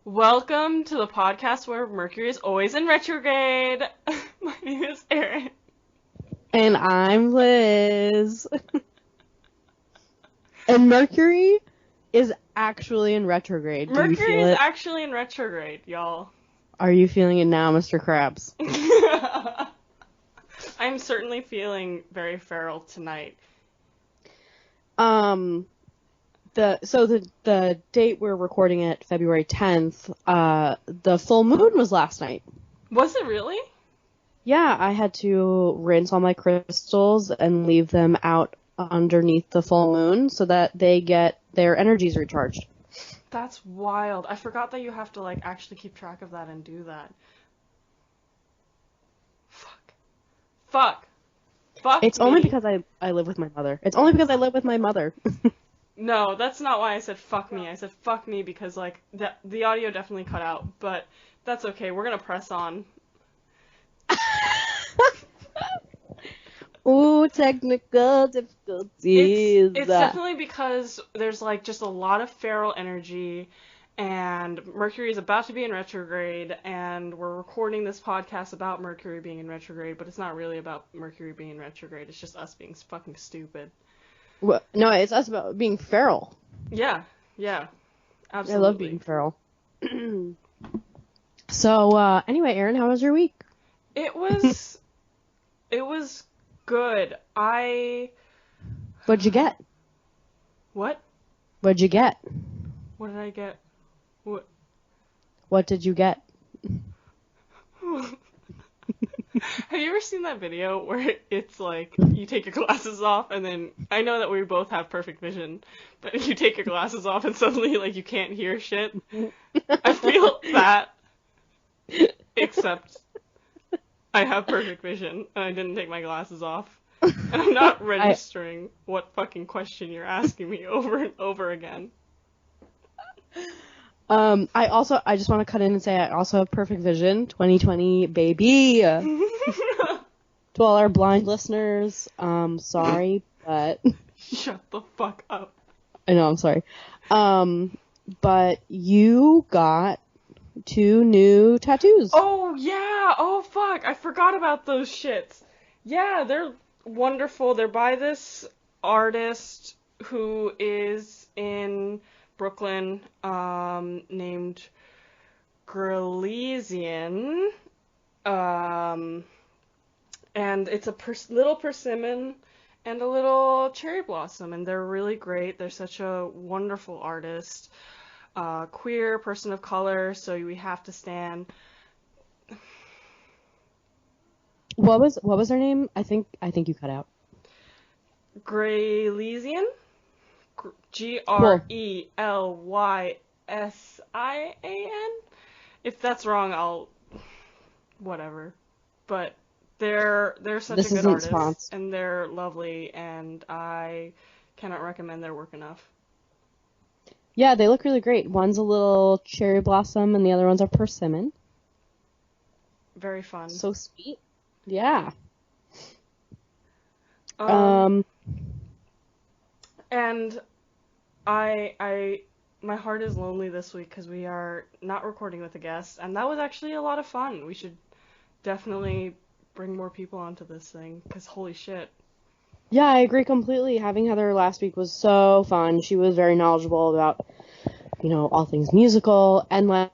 Welcome to the podcast where Mercury is always in retrograde. My name is Erin. And I'm Liz. And Mercury is actually in retrograde. Do you Mercury feel is it? actually in retrograde, y'all. Are you feeling it now, Mr. Krabs? I'm certainly feeling very feral tonight. The date we're recording it, February 10th, the full moon was last night. Was it really? Yeah, I had to rinse all my crystals and leave them out underneath the full moon so that they get their energies recharged. That's wild. I forgot that you have to actually keep track of that and do that. Fuck. It's me. only because I live with my mother. It's only because I live with my mother. No, that's not why I said fuck me. I said fuck me because the audio definitely cut out, but that's okay. We're gonna press on. Ooh, technical difficulties. It's definitely because there's just a lot of feral energy, and Mercury is about to be in retrograde, and we're recording this podcast about Mercury being in retrograde, but it's not really about Mercury being in retrograde. It's just us being fucking stupid. Well, no, it's us about being feral. Yeah, absolutely. I love being feral. So, anyway, Erin, how was your week? It was good. What'd you get? What? What'd you get? What did I get? What did you get? Have you ever seen that video where it's you take your glasses off and then I know that we both have perfect vision, but you take your glasses off and suddenly you can't hear shit? I feel that, except I have perfect vision and I didn't take my glasses off. And I'm not registering what fucking question you're asking me over and over again. I just want to cut in and say I also have perfect vision, 2020 baby. To all our blind listeners, sorry, but Shut the fuck up. I know, I'm sorry. But you got 2 new tattoos. Oh yeah, oh fuck, I forgot about those shits. Yeah, they're wonderful. They're by this artist who is in Brooklyn, named Grelesian, and it's a little persimmon and a little cherry blossom, and they're really great. They're such a wonderful artist, queer person of color, so we have to stand. What was her name? I think you cut out. Grelesian? Grelysian? If that's wrong, I'll whatever. But they're such a good artist, and they're lovely, and I cannot recommend their work enough. Yeah, they look really great. One's a little cherry blossom, and the other one's a persimmon. Very fun. So sweet. Yeah. And my heart is lonely this week because we are not recording with a guest, and that was actually a lot of fun. We should definitely bring more people onto this thing, because holy shit. Yeah, I agree completely. Having Heather last week was so fun. She was very knowledgeable about, all things musical, and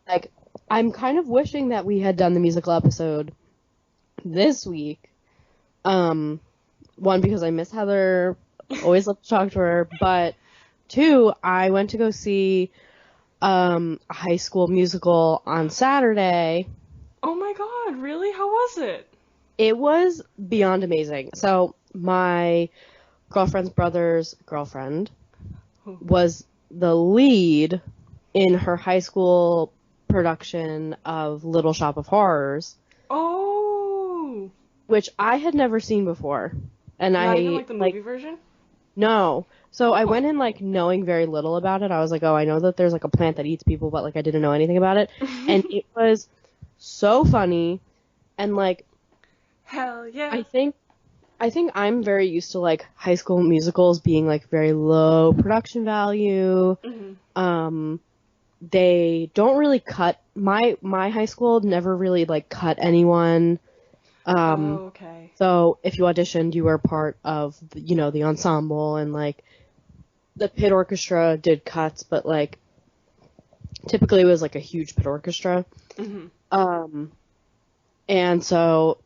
I'm kind of wishing that we had done the musical episode this week. One, because I miss Heather, always love to talk to her, but 2, I went to go see a High School Musical on Saturday. Oh my god, really? How was it? It was beyond amazing. So, my girlfriend's brother's girlfriend was the lead in her high school production of Little Shop of Horrors. Oh! Which I had never seen before. And Not even the movie version? No. So I went in knowing very little about it. I was like, oh, I know that there's a plant that eats people, but I didn't know anything about it. And it was so funny, and hell yeah. I think I'm very used to High School Musicals being very low production value. Mm-hmm. they don't really cut my high school never really like cut anyone. Oh, okay. So if you auditioned, you were part of the ensemble, and like the pit orchestra did cuts, but like typically it was like a huge pit orchestra. Hmm. And so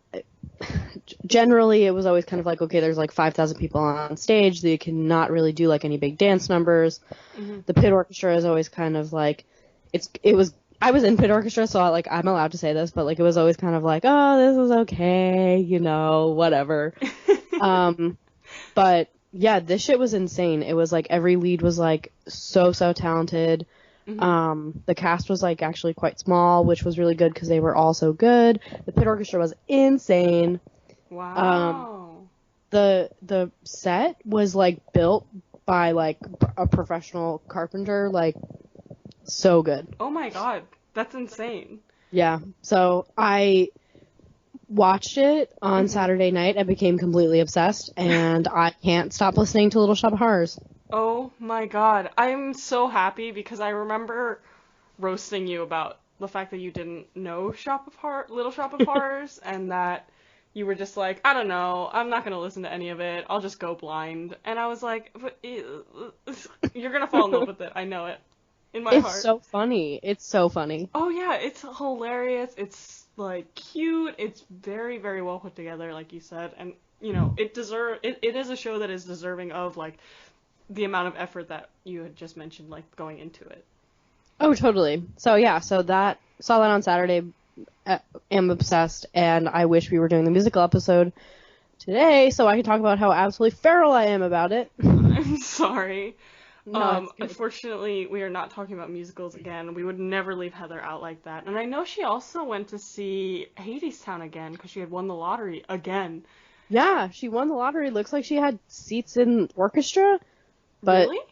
generally it was always kind of like, okay, there's like 5,000 people on stage. They cannot really do like any big dance numbers. Hmm. The pit orchestra is always kind of like, I was in pit orchestra, so like I'm allowed to say this, but like it was always kind of like, oh, this is okay, whatever. But yeah, this shit was insane. It was like every lead was like so talented. The cast was like actually quite small, which was really good because they were all so good. The pit orchestra was insane. Wow. The set was like built by like a professional carpenter, like so good. Oh my god, that's insane. Yeah. So I watched it on Saturday night and became completely obsessed, and I can't stop listening to Little Shop of Horrors. Oh my god, I'm so happy because I remember roasting you about the fact that you didn't know Little Shop of Horrors, and that you were just like, I don't know, I'm not gonna listen to any of it, I'll just go blind. And I was like, but you're gonna fall in love with it, I know it, in my heart. It's so funny. It's so funny. Oh yeah, it's hilarious. It's like cute. It's very, very well put together, like you said, and it is a show that is deserving of like the amount of effort that you had just mentioned, like going into it. Oh, totally. So yeah, saw that on Saturday. Am obsessed, and I wish we were doing the musical episode today so I can talk about how absolutely feral I am about it. I'm sorry. No, it's good. Unfortunately, we are not talking about musicals again. We would never leave Heather out like that. And I know she also went to see Hadestown again because she had won the lottery again. Yeah, she won the lottery. Looks like she had seats in orchestra, but Really?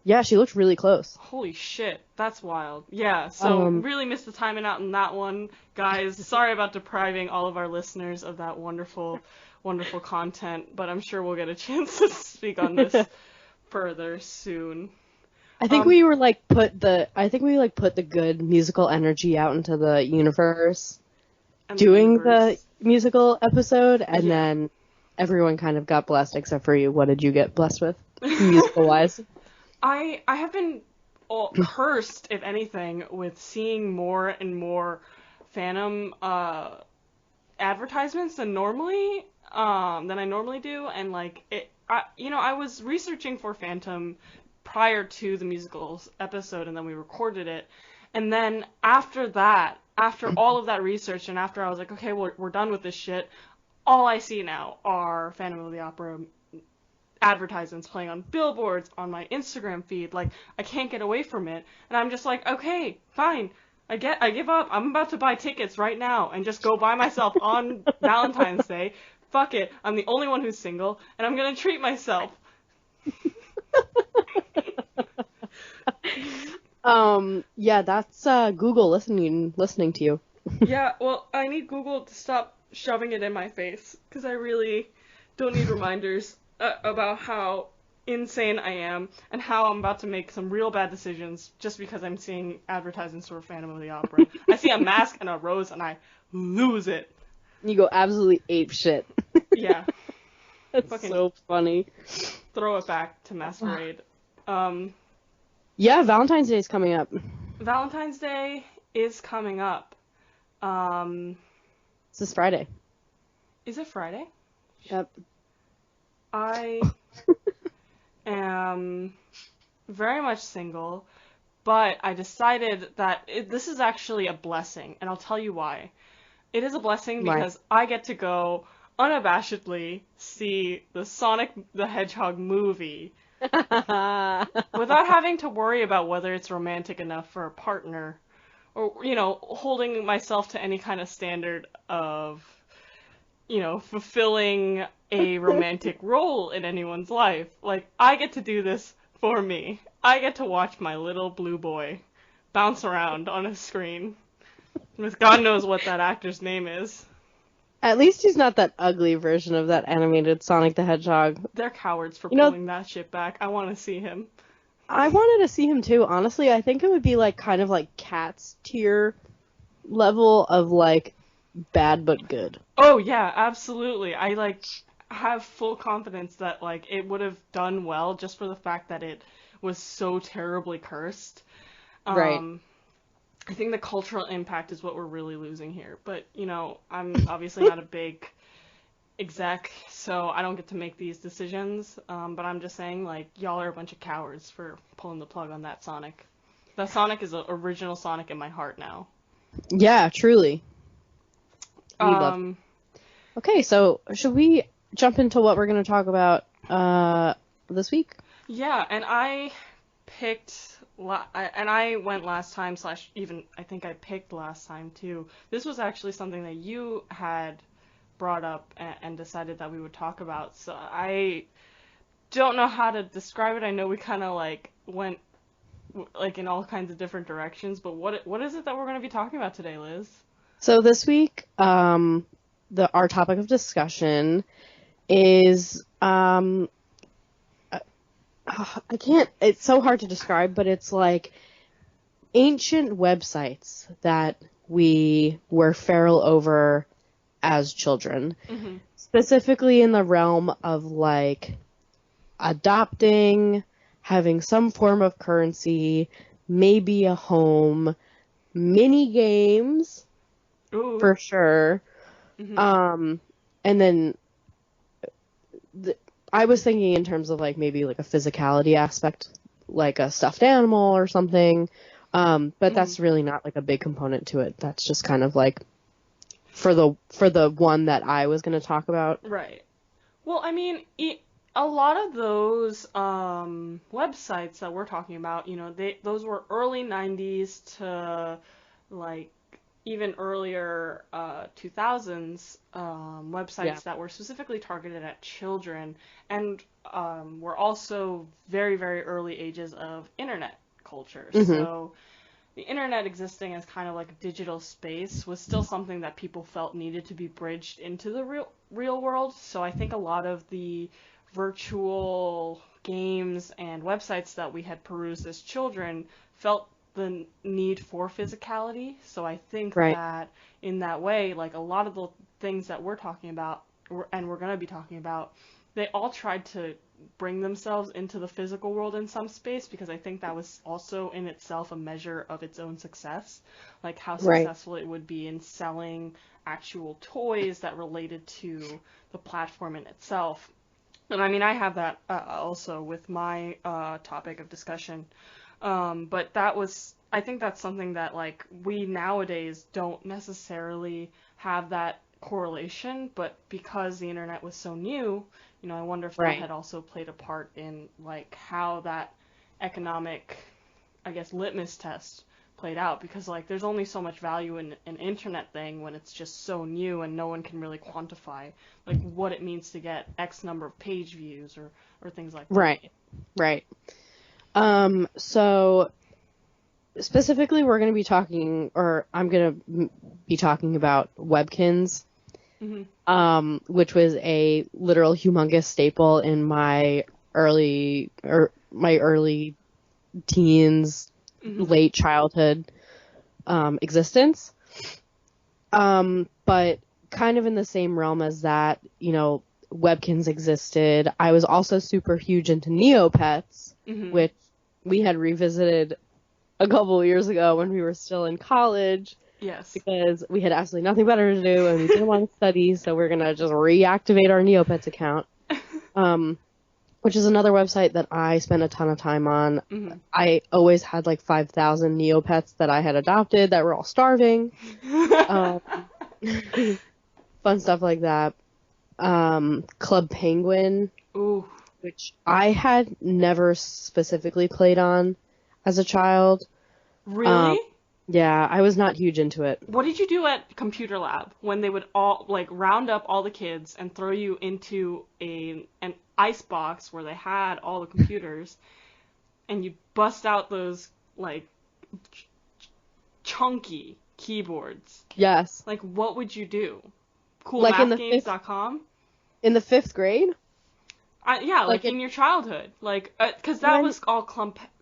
yeah, she looked really close. Holy shit, that's wild. Yeah, so really missed the timing out in that one, guys. Sorry about depriving all of our listeners of that wonderful, wonderful content, but I'm sure we'll get a chance to speak on this further soon. I think we put the good musical energy out into the universe And doing universe. the musical episode, and Yeah. then everyone kind of got blessed except for you. What did you get blessed with, musical wise? I have been cursed, if anything, with seeing more and more Phantom advertisements than I normally do, and like I was researching for Phantom prior to the musicals episode, and then we recorded it, and then after all of that research, and after I was like, okay, we're done with this shit, all I see now are Phantom of the Opera advertisements playing on billboards, on my Instagram feed. Like, I can't get away from it, and I'm just like, okay, fine, I give up. I'm about to buy tickets right now and just go by myself on Valentine's Day. Fuck it, I'm the only one who's single, and I'm gonna treat myself. Yeah, that's Google listening to you. Yeah, well, I need Google to stop shoving it in my face, because I really don't need reminders about how insane I am, and how I'm about to make some real bad decisions just because I'm seeing advertisements for Phantom of the Opera. I see a mask and a rose, and I lose it. You go absolutely ape shit. Yeah. That's Fucking so funny. throw it back to Masquerade. Yeah, Valentine's Day is coming up. Valentine's Day is coming up. It's this Friday. Is it Friday? Yep. I am very much single, but I decided that this is actually a blessing, and I'll tell you why. It is a blessing because I get to go unabashedly see the Sonic the Hedgehog movie without having to worry about whether it's romantic enough for a partner, or, holding myself to any kind of standard of, fulfilling a romantic role in anyone's life. Like, I get to do this for me. I get to watch my little blue boy bounce around on a screen with God knows what that actor's name is. At least he's not that ugly version of that animated Sonic the Hedgehog. They're cowards for pulling that shit back. I want to see him. I wanted to see him too. Honestly, I think it would be like kind of like Cat's tier level of like bad but good. Oh yeah, absolutely. I like have full confidence that like it would have done well just for the fact that it was so terribly cursed. Right. Um, I think the cultural impact is what we're really losing here. But, I'm obviously not a big exec, so I don't get to make these decisions. But I'm just saying, like, y'all are a bunch of cowards for pulling the plug on that Sonic. That Sonic is the original Sonic in my heart now. Yeah, truly. We love. Um, Okay, so should we jump into what we're going to talk about this week? yeah, and I picked, and I went last time, slash, even, I think I picked last time too. This was actually something that you had brought up and decided that we would talk about. So I don't know how to describe it. I know we kind of like went like in all kinds of different directions, but what is it that we're going to be talking about today, Liz? So this week, our topic of discussion is I can't. It's so hard to describe, but it's like ancient websites that we were feral over as children, Mm-hmm. specifically in the realm of like adopting, having some form of currency, maybe a home, mini games Ooh. for sure. Mm-hmm. And then I was thinking in terms of like maybe like a physicality aspect, like a stuffed animal or something. But Mm-hmm. that's really not like a big component to it. That's just kind of like for the one that I was going to talk about. Right. Well, I mean, a lot of those websites that we're talking about, those were early 90s to like even earlier 2000s Yeah. websites that were specifically targeted at children and were also very, very early ages of internet culture. Hmm. So the internet existing as kind of like a digital space was still something that people felt needed to be bridged into the real world. So I think a lot of the virtual games and websites that we had perused as children felt the need for physicality. So I think Right. that in that way, like a lot of the things that we're talking about and we're going to be talking about, they all tried to bring themselves into the physical world in some space because I think that was also in itself a measure of its own success, like how Right. successful it would be in selling actual toys that related to the platform in itself. And I mean, I have that also with my topic of discussion. But I think that's something that like we nowadays don't necessarily have that correlation, but because the internet was so new, I wonder if that Right. had also played a part in like how that economic, I guess, litmus test played out because like there's only so much value in an internet thing when it's just so new and no one can really quantify like what it means to get X number of page views or things like that. Right. Right. So specifically, we're going to be talking, or I'm going to be talking about Webkins, Hmm. which was a literal humongous staple in my early teens, Hmm. late childhood existence. But kind of in the same realm as that, Webkins existed. I was also super huge into Neopets, Hmm. which we had revisited a couple of years ago when we were still in college Yes. because we had absolutely nothing better to do and we didn't want to study, so we're gonna just reactivate our Neopets account. Which is another website that I spent a ton of time on. Hmm. I always had like 5,000 Neopets that I had adopted that were all starving. Um, fun stuff like that. Club Penguin, Ooh, which I had never specifically played on as a child. really? Yeah, I was not huge into it. What did you do at computer lab when they would all like round up all the kids and throw you into an ice box where they had all the computers and you bust out those like ch- chunky keyboards? Yes. Like what would you do? Like Coolmathgames.com? in the fifth grade? Yeah, Like like it in your childhood, like, because that when was all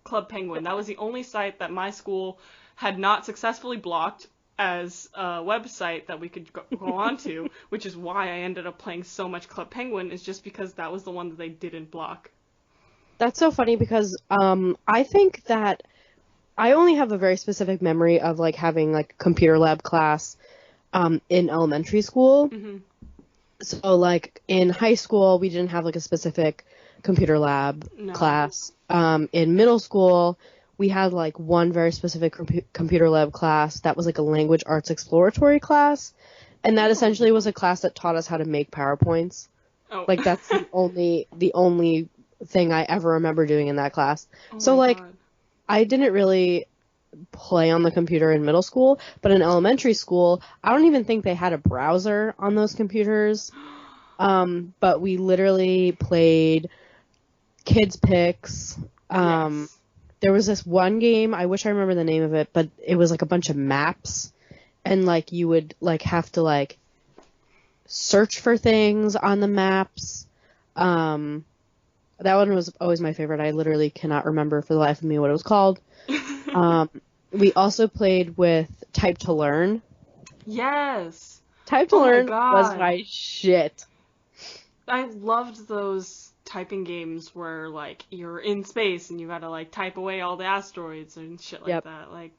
Club Penguin. That was the only site that my school had not successfully blocked as a website that we could go on to, which is why I ended up playing so much Club Penguin, is just because that was the one that they didn't block. That's so funny because I think that I only have a very specific memory of like having like computer lab class in elementary school. Mm-hmm. So like in high school we didn't have like a specific computer lab class. In middle school we had like one very specific computer lab class that was like a language arts exploratory class, and that essentially was a class that taught us how to make PowerPoints. Oh. Like that's the only thing I ever remember doing in that class. Oh so my like God. I didn't really play on the computer in middle school, but in elementary school I don't even think they had a browser on those computers. But we literally played Kids Picks. Yes. There was this one game, I wish I remember the name of it, but it was like a bunch of maps, and like you would like have to like search for things on the maps. That one was always my favorite. I literally cannot remember for the life of me what it was called. We also played with Type to Learn. Yes. Type to Oh my Learn God. was my shit. I loved those typing games where like you're in space and you gotta like type away all the asteroids and shit like Yep. that. Like,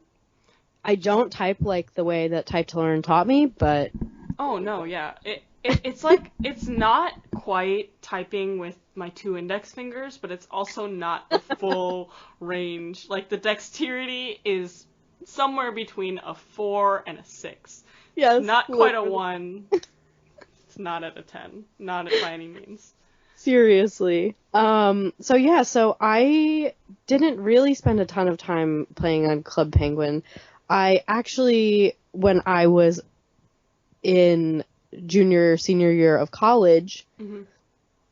I don't type like the way that Type to Learn taught me, but oh no, yeah. It's like, it's not quite typing with my 2 index fingers, but it's also not the full range. Like, the dexterity is somewhere between a 4 and a 6. yes, Not quite a literally. 1. It's not at a 10. Not by any means. Seriously. So I didn't really spend a ton of time playing on Club Penguin. I actually, when I was in senior year of college, Mm-hmm.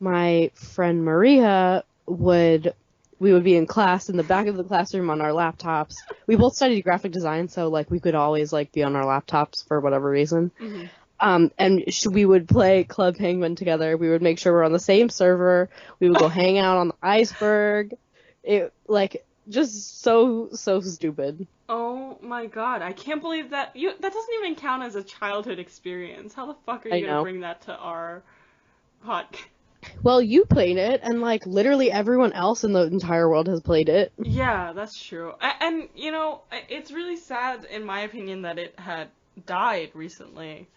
my friend Maria we would be in class in the back of the classroom on our laptops. We both studied graphic design, so like we could always like be on our laptops for whatever reason. Mm-hmm. And we would play Club Penguin together. We would make sure we're on the same server. We would go hang out on the iceberg. It like just so stupid. Oh my God, I can't believe that that doesn't even count as a childhood experience. How the fuck are I you gonna know. bring that to our podcast? Well, you played it, and like literally everyone else in the entire world has played it. Yeah, that's true. And you know, it's really sad in my opinion that it had died recently.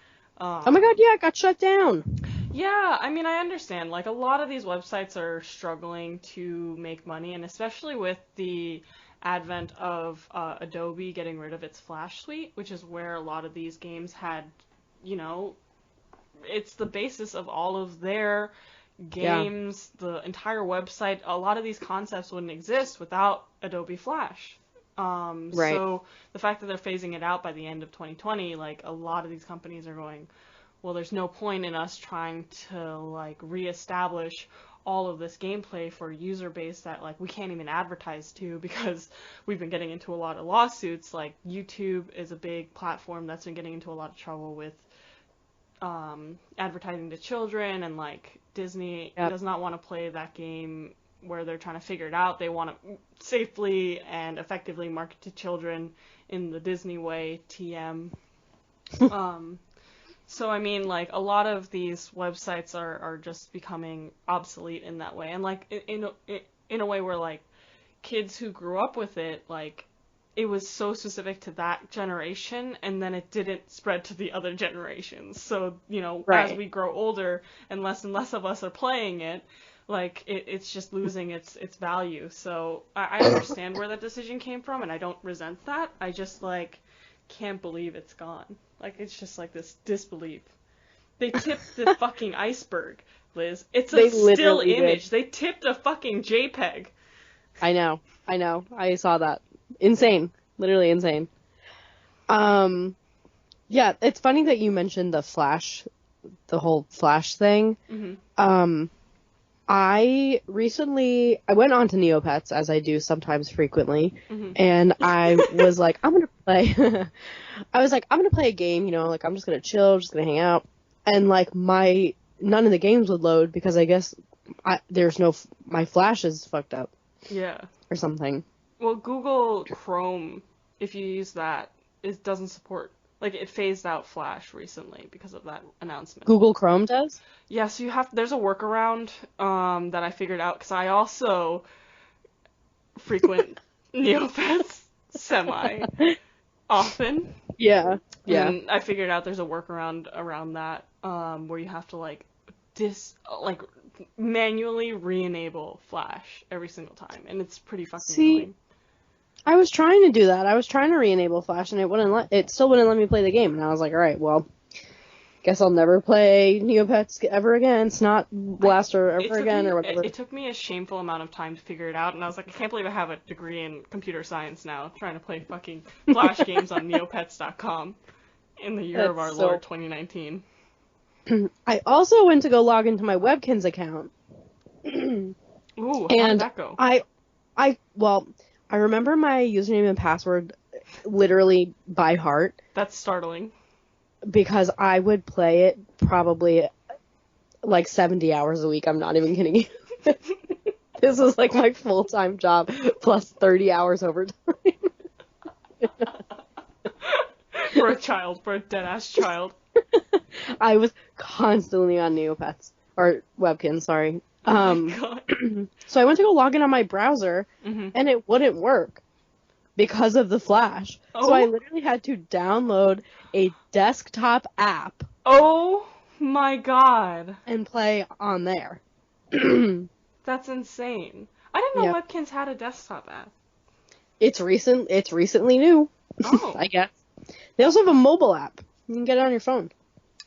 Oh my God, yeah, it got shut down. Yeah, I mean, I understand. Like, a lot of these websites are struggling to make money, and especially with the advent of Adobe getting rid of its Flash suite, which is where a lot of these games had, you know, it's the basis of all of their games, the entire website. A lot of these concepts wouldn't exist without Adobe Flash. Right. So the fact that they're phasing it out by the end of 2020, like, a lot of these companies are going, well, there's no point in us trying to like reestablish all of this gameplay for a user base that like we can't even advertise to, because we've been getting into a lot of lawsuits. Like, YouTube is a big platform that's been getting into a lot of trouble with advertising to children, and like Disney does not want to play that game where they're trying to figure it out. They want to safely and effectively market to children in the Disney way, TM. So, I mean, like, a lot of these websites are just becoming obsolete in that way. And, like, in a way where, like, kids who grew up with it, like, it was so specific to that generation, and then it didn't spread to the other generations. So, you know, Right. as we grow older and less of us are playing it, like, it's just losing its value. So, I understand where that decision came from, and I don't resent that. I just, like, can't believe it's gone. Like, it's just like this disbelief. They tipped the fucking iceberg, Liz. It's They a still literally image. did. They tipped a fucking JPEG. I know. I saw that. Insane. Literally insane. Yeah, it's funny that you mentioned the whole Flash thing. Mm-hmm. I went on to Neopets, as I do sometimes frequently, Mm-hmm. and I was like, I'm gonna play a game, you know, like I'm just gonna chill, just gonna hang out, and like none of the games would load because I guess my Flash is fucked up Yeah. or something. Well, Google Chrome, if you use that, it doesn't support. Like, it phased out Flash recently because of that announcement. Google Chrome does? Yeah, so there's a workaround that I figured out because I also frequent Neopets semi often. Yeah. Yeah. And I figured out there's a workaround around that where you have to like manually re-enable Flash every single time, and it's pretty fucking annoying. I was trying to do that. I was trying to re-enable Flash, and it still wouldn't let me play the game. And I was like, all right, well, guess I'll never play Neopets ever again. Snot Blaster ever again, or whatever. It took me a shameful amount of time to figure it out, and I was like, I can't believe I have a degree in computer science now, trying to play fucking Flash games on Neopets.com in the year of our Lord 2019. I also went to go log into my Webkinz account. Ooh, how did that go? I remember my username and password literally by heart. That's startling. Because I would play it probably like 70 hours a week. I'm not even kidding you. This was like my full-time job plus 30 hours overtime. For a dead-ass child. I was constantly on Neopets. Or Webkinz, sorry. Oh my God. So I went to go log in on my browser, and it wouldn't work because of the Flash. Oh. So I literally had to download a desktop app. Oh my God. And play on there. That's insane. I didn't know Webkinz had a desktop app. It's recently new. Oh. I guess. They also have a mobile app. You can get it on your phone.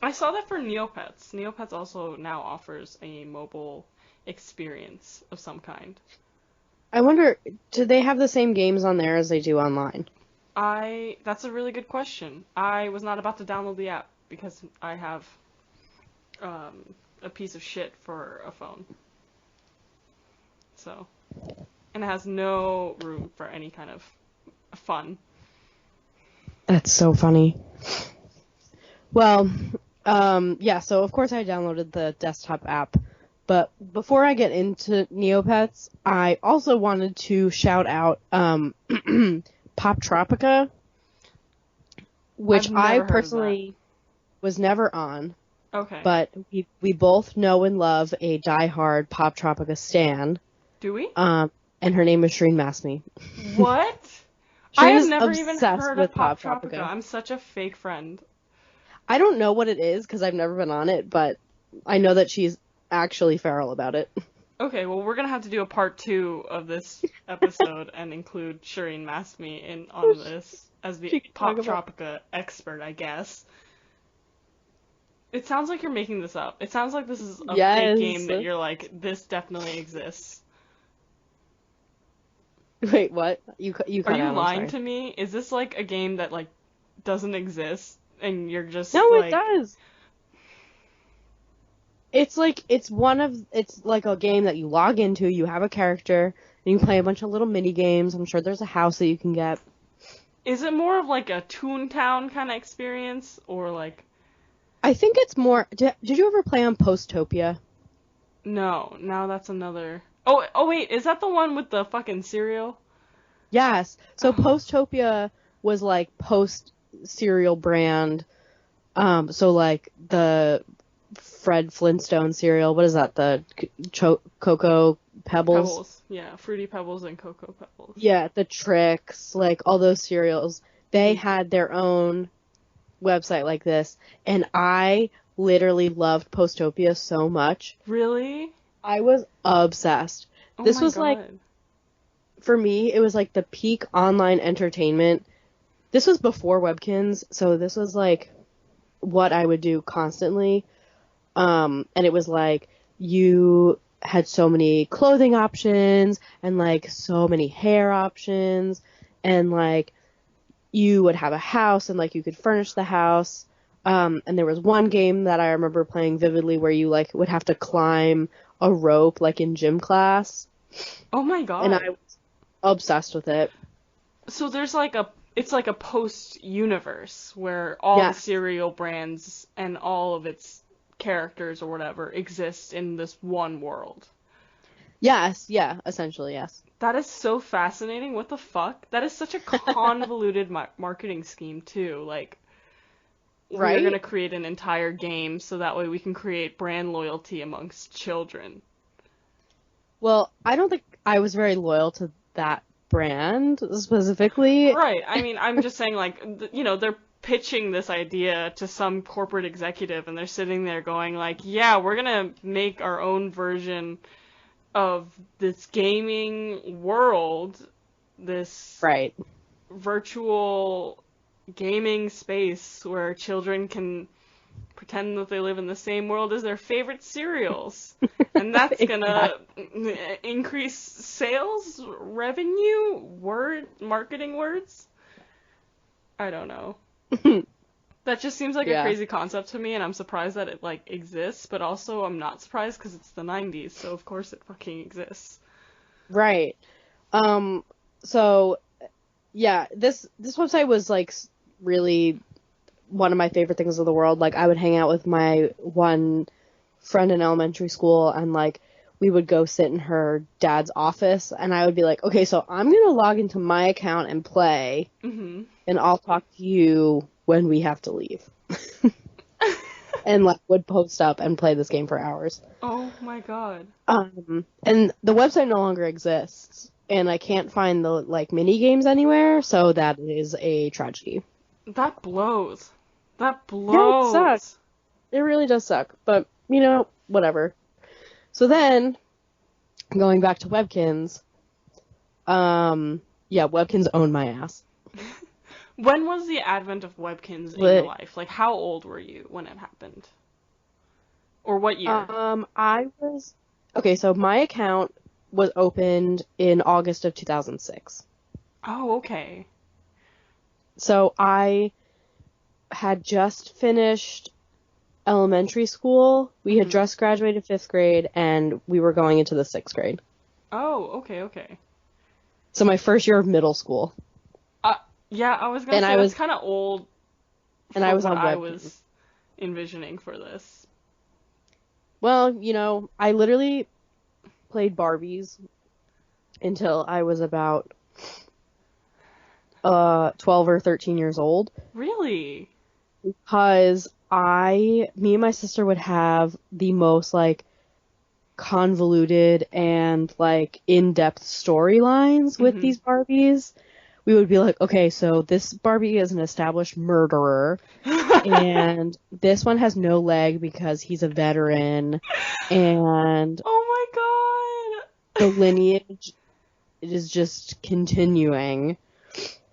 I saw that for Neopets. Neopets also now offers a mobile experience of some kind. I wonder, do they have the same games on there as they do online? That's a really good question. I was not about to download the app because I have a piece of shit for a phone. So, and it has no room for any kind of fun. That's so funny. Well, yeah, so of course I downloaded the desktop app, but before I get into Neopets, I also wanted to shout out Poptropica, which I personally was never on. Okay. But we both know and love a diehard Poptropica stan. Do we? And her name is Shireen Masmi. What? I have never even heard of Poptropica. I'm such a fake friend. I don't know what it is because I've never been on it, but I know that she's actually feral about it. Okay, well, we're gonna have to do a part 2 of this episode and include Shireen Masmi on this as the Poptropica expert, I guess. It sounds like you're making this up. It sounds like this is a fake game that you're like, this definitely exists. Wait, what? You cut Are you out, lying to me? Is this like a game that like doesn't exist and you're just No, like... it does. It's like a game that you log into, you have a character, and you play a bunch of little mini games. I'm sure there's a house that you can get. Is it more of like a Toontown kind of experience or like... I think it's more... Did you ever play on Postopia? No, now that's another... Oh wait, is that the one with the fucking cereal? Yes. So Postopia was like post-cereal brand. So like the Fred Flintstone cereal. What is that? The Cocoa Pebbles? Pebbles. Yeah, Fruity Pebbles and Cocoa Pebbles. Yeah, the Tricks, like all those cereals. They had their own website like this, and I literally loved Postopia so much. Really? I was obsessed. Oh This my was God. like, for me, it was like the peak online entertainment. This was before Webkinz, so this was like what I would do constantly. And it was like you had so many clothing options and like so many hair options, and like you would have a house and like you could furnish the house. And there was one game that I remember playing vividly where you like would have to climb a rope like in gym class. Oh my God. And I was obsessed with it. So there's like it's like a post-universe where all the cereal brands and all of its characters or whatever exist in this one world. Yes, yeah, essentially, yes. That is so fascinating. What the fuck? That is such a convoluted marketing scheme too. Like, we are going to Right? create an entire game so that way we can create brand loyalty amongst children. Well, I don't think I was very loyal to that brand specifically. Right. I mean, I'm just saying, like, they're pitching this idea to some corporate executive and they're sitting there going, like, yeah, we're gonna make our own version of this gaming world, this Right. virtual gaming space where children can pretend that they live in the same world as their favorite cereals. And that's gonna increase sales, revenue, marketing words? I don't know. That just seems like a Yeah. crazy concept to me, and I'm surprised that it, like, exists, but also I'm not surprised because it's the 90s, so of course it fucking exists. Right. So yeah, this website was like really one of my favorite things in the world. Like I would hang out with my one friend in elementary school and like we would go sit in her dad's office and I would be like, "Okay, so I'm going to log into my account and play Mm-hmm. and I'll talk to you when we have to leave." And like would post up and play this game for hours. Oh my god. And the website no longer exists, and I can't find the like mini games anywhere, so that is a tragedy. That blows. That Yeah, it blows. sucks. It really does suck, but you know, whatever. So then, going back to Webkins, yeah, Webkins owned my ass. When was the advent of Webkins in your Lit. life? Like, how old were you when it happened? Or what year? I was okay. So my account was opened in August of 2006. Oh, okay. So I had just finished elementary school. We had Mhm. just graduated 5th grade, and we were going into the 6th grade. Oh, okay. So my first year of middle school. Yeah, I was gonna And say I that's was kind of old and for I was what on I Webkins. was envisioning for this. Well, you know, I literally played Barbies until I was about 12 or 13 years old Really? because me and my sister would have the most like convoluted and like in-depth storylines with Mhm. these Barbies. We would be like, okay, so this Barbie is an established murderer, and this one has no leg because he's a veteran, and Oh my the god. lineage is just continuing.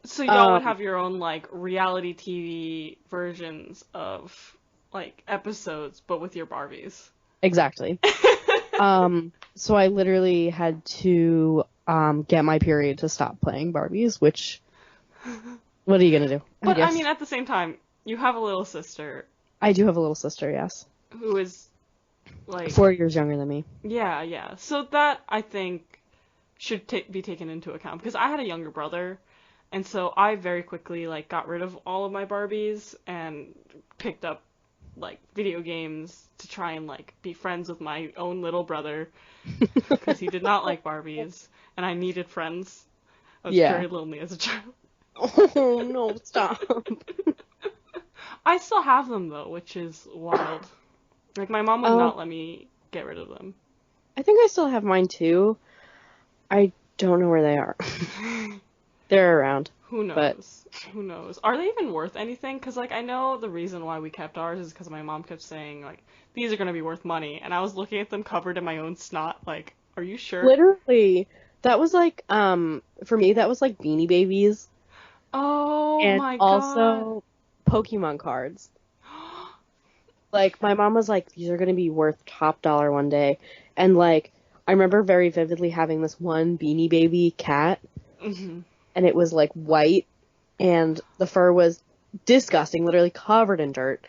So y'all would Um, have your own, like, reality TV versions of, like, episodes, but with your Barbies. exactly. So I literally had to get my period to stop playing Barbies, which, what are you gonna do? But I guess. mean, at the same time, you have a little sister I do have a little sister, yes. who is, like, 4 years younger than me. yeah. So that, I think, should be taken into account because I had a younger brother, and so I very quickly, like, got rid of all of my Barbies and picked up, like, video games to try and, like, be friends with my own little brother because he did not like Barbies and I needed friends. I was Yeah. very lonely as a child. Oh, no, stop. I still have them though, which is wild. Like, my mom would Oh. not let me get rid of them. I think I still have mine too. I don't know where they are. They're around. Who knows? But- Who knows? Are they even worth anything? Because, like, I know the reason why we kept ours is because my mom kept saying, like, these are going to be worth money. And I was looking at them covered in my own snot, like, are you sure? Literally, that was like, for me, that was like Beanie Babies. Oh And my also Pokemon cards. god. Like, my mom was like, these are gonna be worth top dollar one day. And like, I remember very vividly having this one Beanie Baby cat, Mhm. and it was like white, and the fur was disgusting, literally covered in dirt.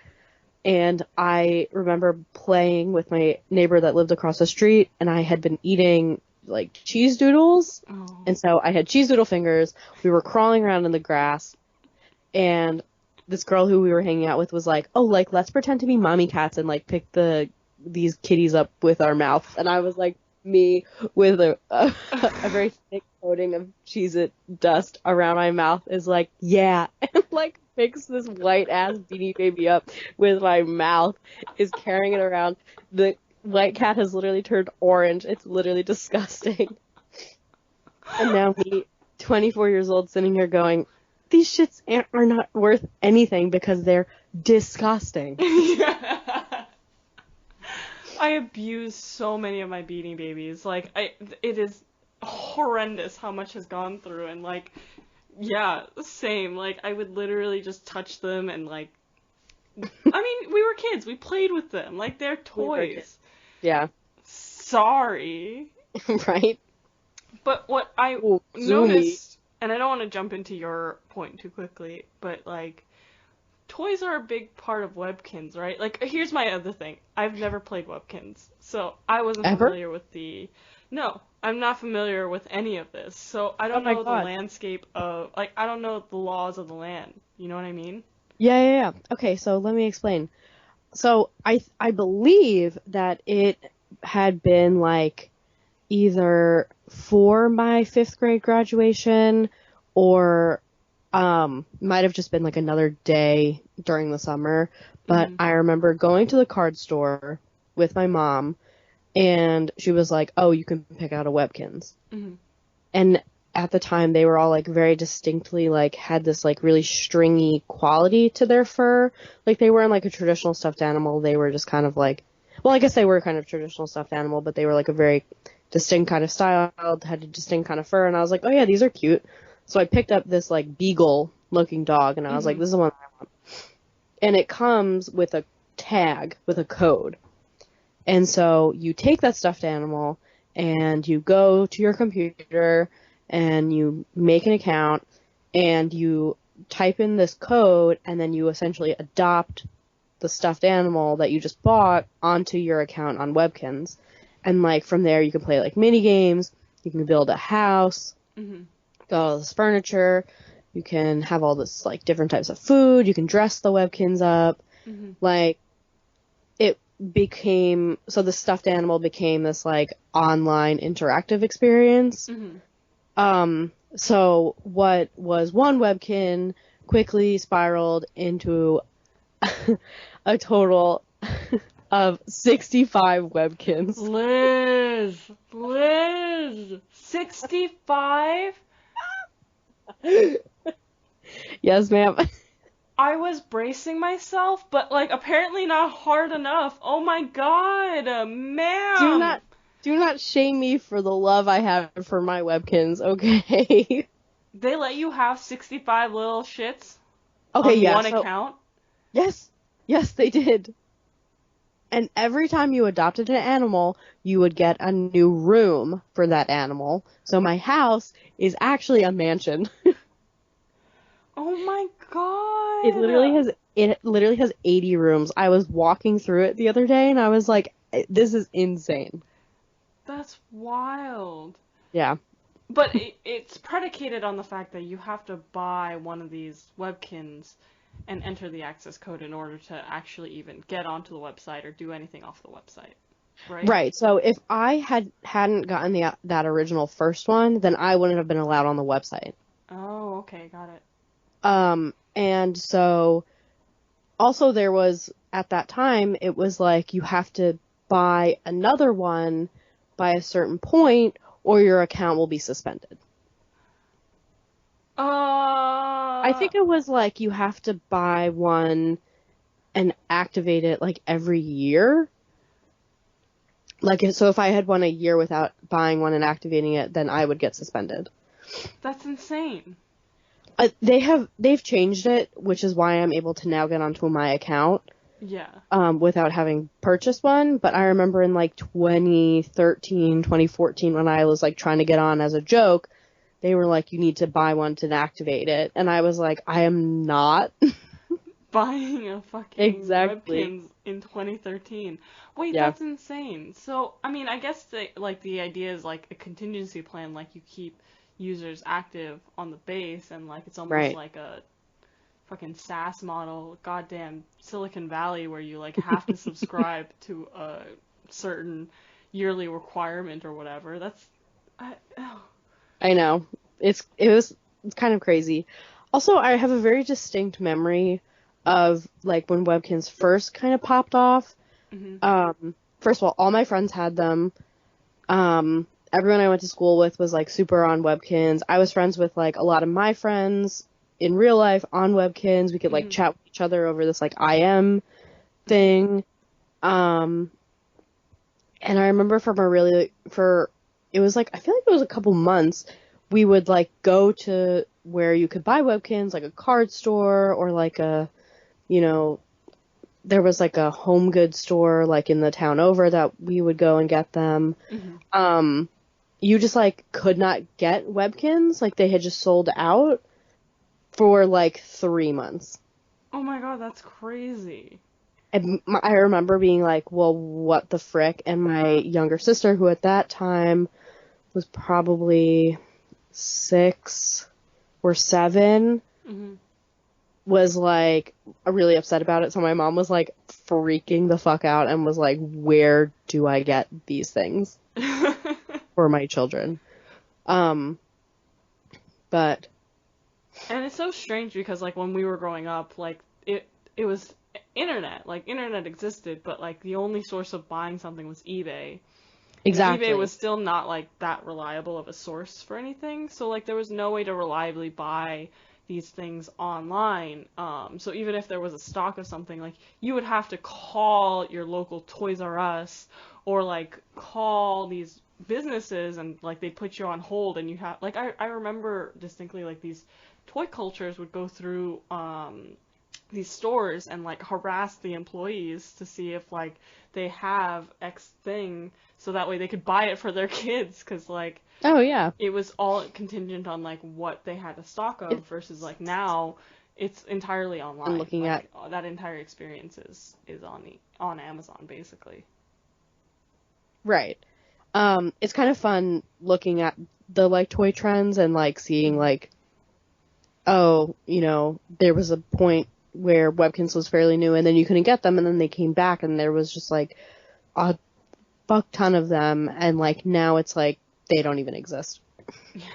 And I remember playing with my neighbor that lived across the street, and I had been eating like cheese doodles, Oh. and so I had cheese doodle fingers. We were crawling around in the grass, and this girl who we were hanging out with was like, "Oh, like let's pretend to be mommy cats and like pick these kitties up with our mouths." And I was like, me with a very thick coating of Cheez-It dust around my mouth is like, yeah, and like picks this white ass Beanie Baby up with my mouth, is carrying it around. The white cat has literally turned orange. It's literally disgusting. And now me, 24 years old, sitting here going, these shits are not worth anything because they're disgusting. Yeah. I abuse so many of my Beanie Babies. Like, it is horrendous how much has gone through, and like, yeah, same. Like, I would literally just touch them and like, I mean, we were kids. We played with them. Like, they're We were kids. toys. Yeah. Sorry. Right? But what I Ooh, zoomy. noticed, and I don't want to jump into your point too quickly, but like, toys are a big part of Webkinz, right? Like, here's my other thing. I've never played Webkinz, so I wasn't Ever? familiar with the... No, I'm not familiar with any of this, so I Oh don't my know the God. landscape of... Like, I don't know the laws of the land. You know what I mean? Yeah. Okay, so let me explain. So I believe that it had been like either for my 5th grade graduation or might have just been like another day during the summer. But Mhm. I remember going to the card store with my mom and she was like, "Oh, you can pick out a Webkins." Mhm. And at the time they were all like very distinctly like had this like really stringy quality to their fur. Like they weren't like a traditional stuffed animal. They were just kind of like, well, I guess they were kind of traditional stuffed animal, but they were like a very distinct kind of style, had a distinct kind of fur, and I was like, "Oh yeah, these are cute." So I picked up this like beagle looking dog and I was like, Mhm. "This is the one I want." And it comes with a tag with a code. And so you take that stuffed animal and you go to your computer and you make an account and you type in this code and then you essentially adopt the stuffed animal that you just bought onto your account on Webkins. And like from there you can play like mini games, you can build a house, Mhm. got all this furniture, you can have all this like different types of food, you can dress the Webkins up. Mhm. Like it became, so the stuffed animal became this like online interactive experience. Mhm. So what was one Webkin quickly spiraled into a total of 65 Webkins. Liz, 65? Yes, ma'am. I was bracing myself, but like apparently not hard enough. Oh my god, Do ma'am. not, do not shame me for the love I have for my Webkins, okay? They let you have 65 little shits Okay, on yeah, one so, account? yes, they did. And every time you adopted an animal, you would get a new room for that animal. So my house is actually a mansion. Oh my It literally god. has it literally has 80 rooms. I was walking through it the other day and I was like, this is insane. That's wild. Yeah. But it's predicated on the fact that you have to buy one of these Webkins and enter the access code in order to actually even get onto the website or do anything off the website, right? Right. So if I hadn't gotten that original first one, then I wouldn't have been allowed on the website. Oh, okay, got it. And so also there was at that time it was like you have to buy another one by a certain point or your account will be suspended. I Uh, think it was like you have to buy one and activate it like every year. Like so if I had one a year without buying one and activating it, then I would get suspended. that's insane. They've changed it, which is why I'm able to now get onto my account Yeah. without having purchased one. But I remember in like 2013, 2014, when I was like trying to get on as a joke, they were like, you need to buy one to activate it. And I was like, I am not. Buying a fucking Exactly. Webkins in 2013. Wait, Yeah. that's insane. So, I mean, I guess the idea is like a contingency plan, like you keep users active on the base, and like it's almost Right. like a fucking SaaS model, goddamn Silicon Valley, where you like have to subscribe to a certain yearly requirement or whatever. That's oh. I know. It's kind of crazy. Also, I have a very distinct memory of like when Webkins first kind of popped off. First of all my friends had them. Everyone I went to school with was like super on Webkins. I was friends with like a lot of my friends in real life on Webkins. We could like chat with each other over this like IM thing. And I remember it was like, I feel like it was a couple months, we would like go to where you could buy Webkins, like a card store or like there was like a home goods store like in the town over that we would go and get them. You just like could not get Webkins, like they had just sold out for like 3 months. Oh my god, that's crazy. And I remember being like, well, what the frick? And my younger sister, who at that time was probably 6 or 7, was like really upset about it. So my mom was like freaking the fuck out and was like, where do I get these things for my children? But and it's so strange because like when we were growing up, like it was internet, like internet existed, but like the only source of buying something was eBay. Exactly. And eBay was still not like that reliable of a source for anything, so like there was no way to reliably buy these things online. So even if there was a stock of something, like you would have to call your local Toys R Us or like call these businesses and like they put you on hold and you have like I remember distinctly like these toy cultures would go through these stores and like harass the employees to see if like they have X thing so that way they could buy it for their kids, because like oh yeah, it was all contingent on like what they had a stock of versus like now it's entirely online. I'm looking like, at that entire experience is on Amazon basically. Right. It's kind of fun looking at the like toy trends and like seeing like, oh, there was a point where Webkins was fairly new and then you couldn't get them and then they came back and there was just like a fuck ton of them and like now it's like they don't even exist. Yeah.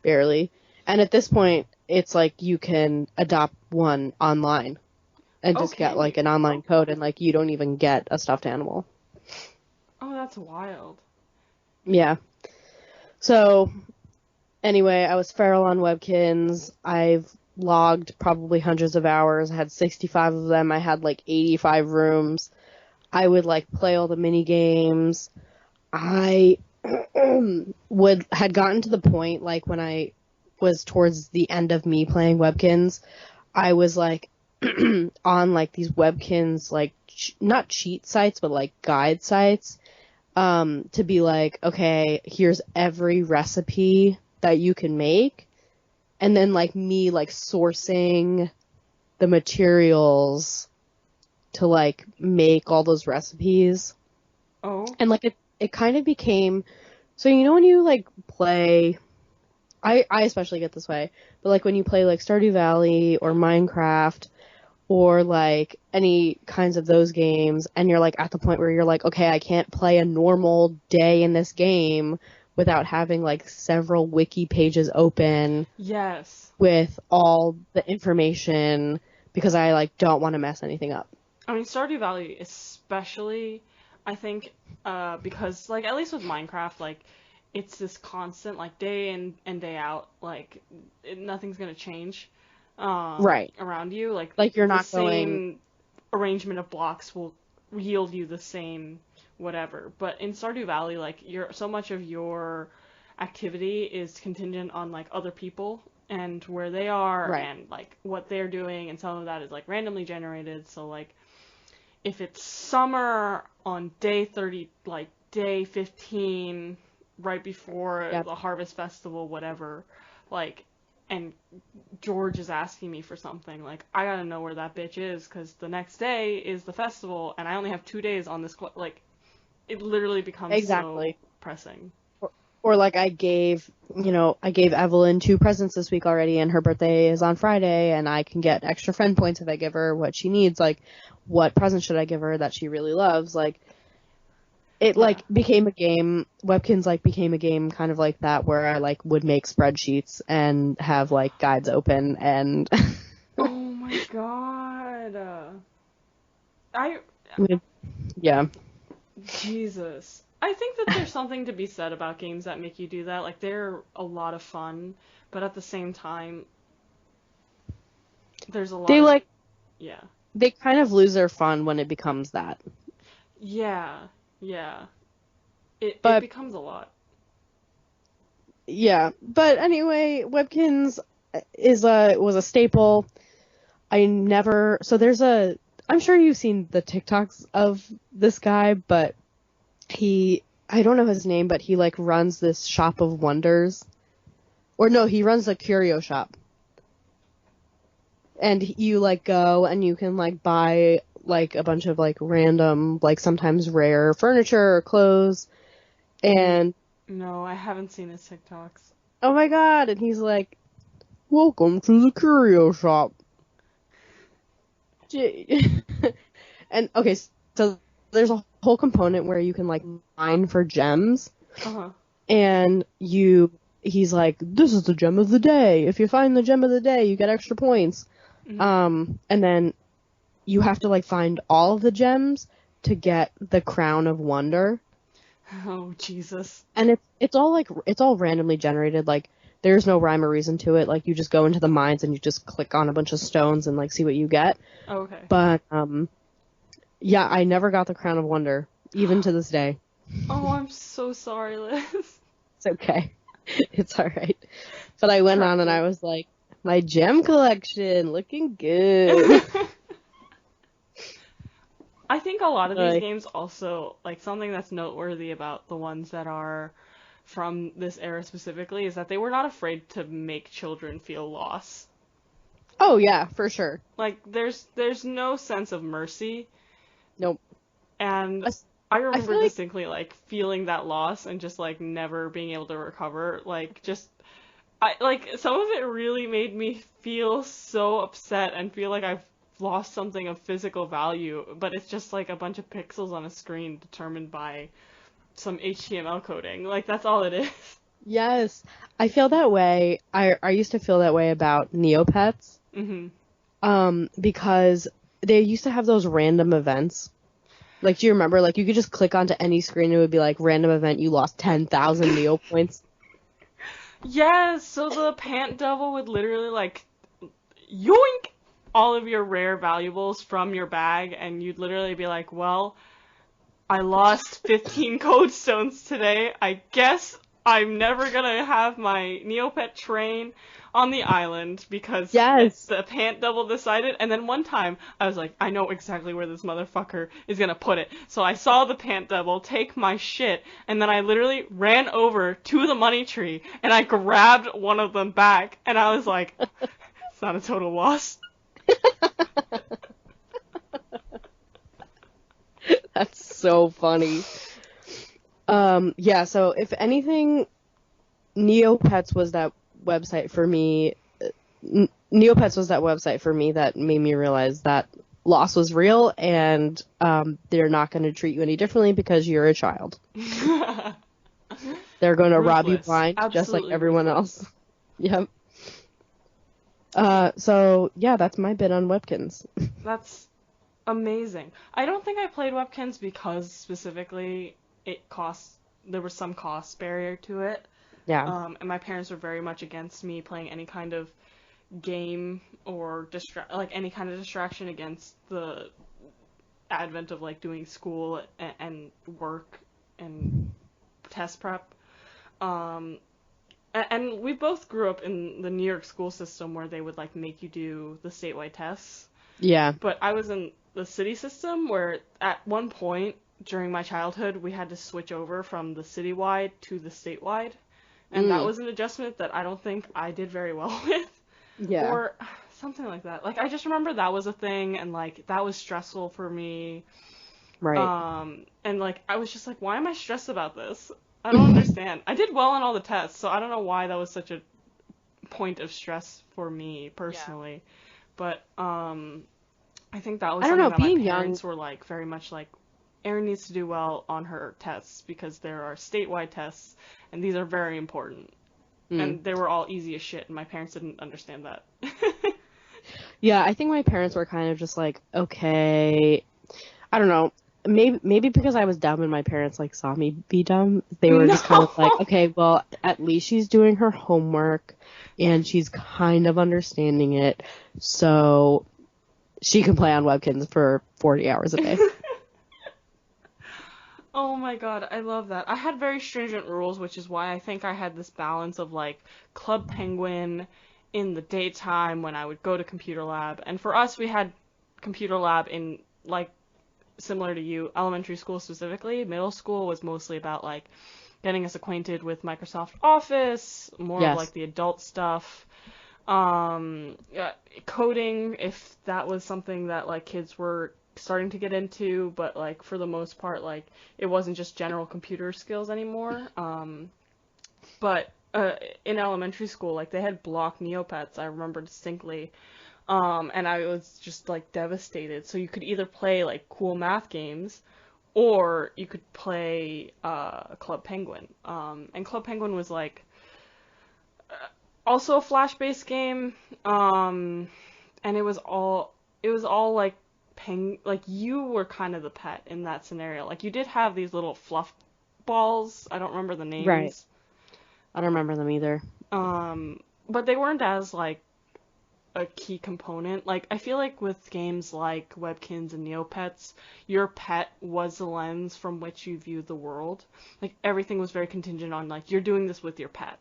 Barely. And at this point it's like you can adopt one online and just get like an online code and like you don't even get a stuffed animal. Oh, that's wild. Yeah. So anyway, I was feral on Webkins. I've logged probably hundreds of hours. I had 65 of them. I had like 85 rooms. I would like play all the mini games. I had gotten to the point like when I was towards the end of me playing Webkins, I was like on like these Webkins like not cheat sites but like guide sites to be like, okay, here's every recipe that you can make. And then, like, me, like, sourcing the materials to, like, make all those recipes. Oh. And, like, it kind of became... So, when you, like, play... I especially get this way. But, like, when you play, like, Stardew Valley or Minecraft or, like, any kinds of those games, and you're, like, at the point where you're like, okay, I can't play a normal day in this game without having, like, several wiki pages open. Yes. With all the information, because I, like, don't want to mess anything up. I mean, Stardew Valley especially, I think, because, like, at least with Minecraft, like, it's this constant, like, day in and day out, like, nothing's gonna change. Right. Around you. Like you're not the same arrangement of blocks will yield you the same whatever. But in Stardew Valley, like so much of your activity is contingent on like other people and where they are and like what they're doing, and some of that is like randomly generated. So like if it's summer on day 30, like day 15, right before the Harvest Festival, whatever, like, and George is asking me for something, like, I gotta know where that bitch is, because the next day is the festival, and I only have 2 days on this, like, it literally becomes so pressing. Or like I gave Evelyn 2 presents this week already, and her birthday is on Friday, and I can get extra friend points if I give her what she needs. Like, what present should I give her that she really loves? Like, it Yeah. like became a game. Webkins like became a game kind of like that where I like would make spreadsheets and have like guides open and Oh my god. I yeah. Jesus. I think that there's something to be said about games that make you do that. Like they're a lot of fun, but at the same time, there's a lot They of like yeah. they kind of lose their fun when it becomes that. Yeah. Yeah. It But becomes a lot. yeah, but anyway, Webkins was a staple. I never so there's a I'm sure you've seen the TikToks of this guy, but I don't know his name, but he like runs this shop of wonders. Or no, he runs a curio shop. And you like go and you can like buy like a bunch of like random, like sometimes rare furniture or clothes. And No, I haven't seen his TikToks. oh my god, and he's like, "Welcome to the curio shop." And okay, so there's a whole component where you can like mine for gems, Uh-huh. and he's like, "This is the gem of the day. If you find the gem of the day, you get extra points." Mhm. And then you have to like find all of the gems to get the crown of wonder. Oh, Jesus. And it's all randomly generated. Like there's no rhyme or reason to it. Like you just go into the mines and you just click on a bunch of stones and like see what you get. Oh, okay. But yeah, I never got the crown of wonder even to this day. Oh, I'm so sorry, Liz. It's okay. It's all right. But I went on and I Tragic. was like, my gem collection looking good. I think a lot of these Like, games also, like, something that's noteworthy about the ones that are from this era specifically is that they were not afraid to make children feel lost. oh yeah, for sure. Like, there's no sense of mercy, Nope. and I, I I remember feel like distinctly, like, feeling that loss and just, like, never being able to recover. Like, just, some of it really made me feel so upset and feel like I've lost something of physical value, but it's just, like, a bunch of pixels on a screen determined by some HTML coding. Like, that's all it is. yes, I feel that way. I used to feel that way about Neopets. hmm Because they used to have those random events. Like, do you remember? Like, you could just click onto any screen and it would be like, random event, you lost 10,000 Neo points. Yes, so the Pant Devil would literally, like, yoink all of your rare valuables from your bag, and you'd literally be like, well, I lost 15 code stones today. I guess I'm never gonna have my Neopet train on the island because Yes. the Pant Devil decided. And then one time, I was like, I know exactly where this motherfucker is gonna put it. So I saw the Pant Devil take my shit, and then I literally ran over to the money tree, and I grabbed one of them back, and I was like, it's not a total loss. That's so funny. Yeah, so if anything, Neopets was that website for me. Neopets was that website for me that made me realize that loss was real and they're not going to treat you any differently because you're a child. They're going to rob you Ruthless. blind just like Absolutely everyone ruthless. else. Yep. So yeah, that's my bit on Webkins. That's amazing. I don't think I played Webkins because specifically there was some cost barrier to it. Yeah. And my parents were very much against me playing any kind of game or any kind of distraction against the advent of like doing school and work and test prep. Um, and we both grew up in the New York school system where they would like make you do the statewide tests. Yeah. But I was in the city system where at one point during my childhood we had to switch over from the citywide to the statewide. And that was an adjustment that I don't think I did very well with. Yeah. Or something like that. Like I just remember that was a thing and like that was stressful for me. Right. And like I was just like, why am I stressed about this? I don't understand. I did well on all the tests, so I don't know why that was such a point of stress for me personally. But I think that was I don't something know, that my being young. parents were like very much like Erin needs to do well on her tests because there are statewide tests, and these are very important. Mm. And they were all easy as shit, and my parents didn't understand that. Yeah, I think my parents were kind of just like, okay, I don't know. Maybe because I was dumb and my parents like saw me be dumb, they were just kind of like, No! okay, well, at least she's doing her homework and she's kind of understanding it, so she can play on Webkins for 40 hours a day. Oh my god, I love that. I had very stringent rules, which is why I think I had this balance of like Club Penguin in the daytime when I would go to computer lab. And for us, we had computer lab in like similar to you, elementary school specifically. Middle school was mostly about like getting us acquainted with Microsoft Office, more of like Yes. the adult stuff. Yeah, coding, if that was something that like kids were starting to get into, but like for the most part, like it wasn't just general computer skills anymore. But in elementary school, like they had block Neopets, I remember distinctly. And I was just like devastated. So you could either play like cool math games, or you could play Club Penguin. And Club Penguin was like also a flash-based game. And it was all like like you were kind of the pet in that scenario. Like you did have these little fluff balls. I don't remember the Right. names. I don't remember them either. But they weren't as like a key component. Like I feel like with games like Webkins and Neopets, your pet was the lens from which you viewed the world. Like everything was very contingent on like you're doing this with your pet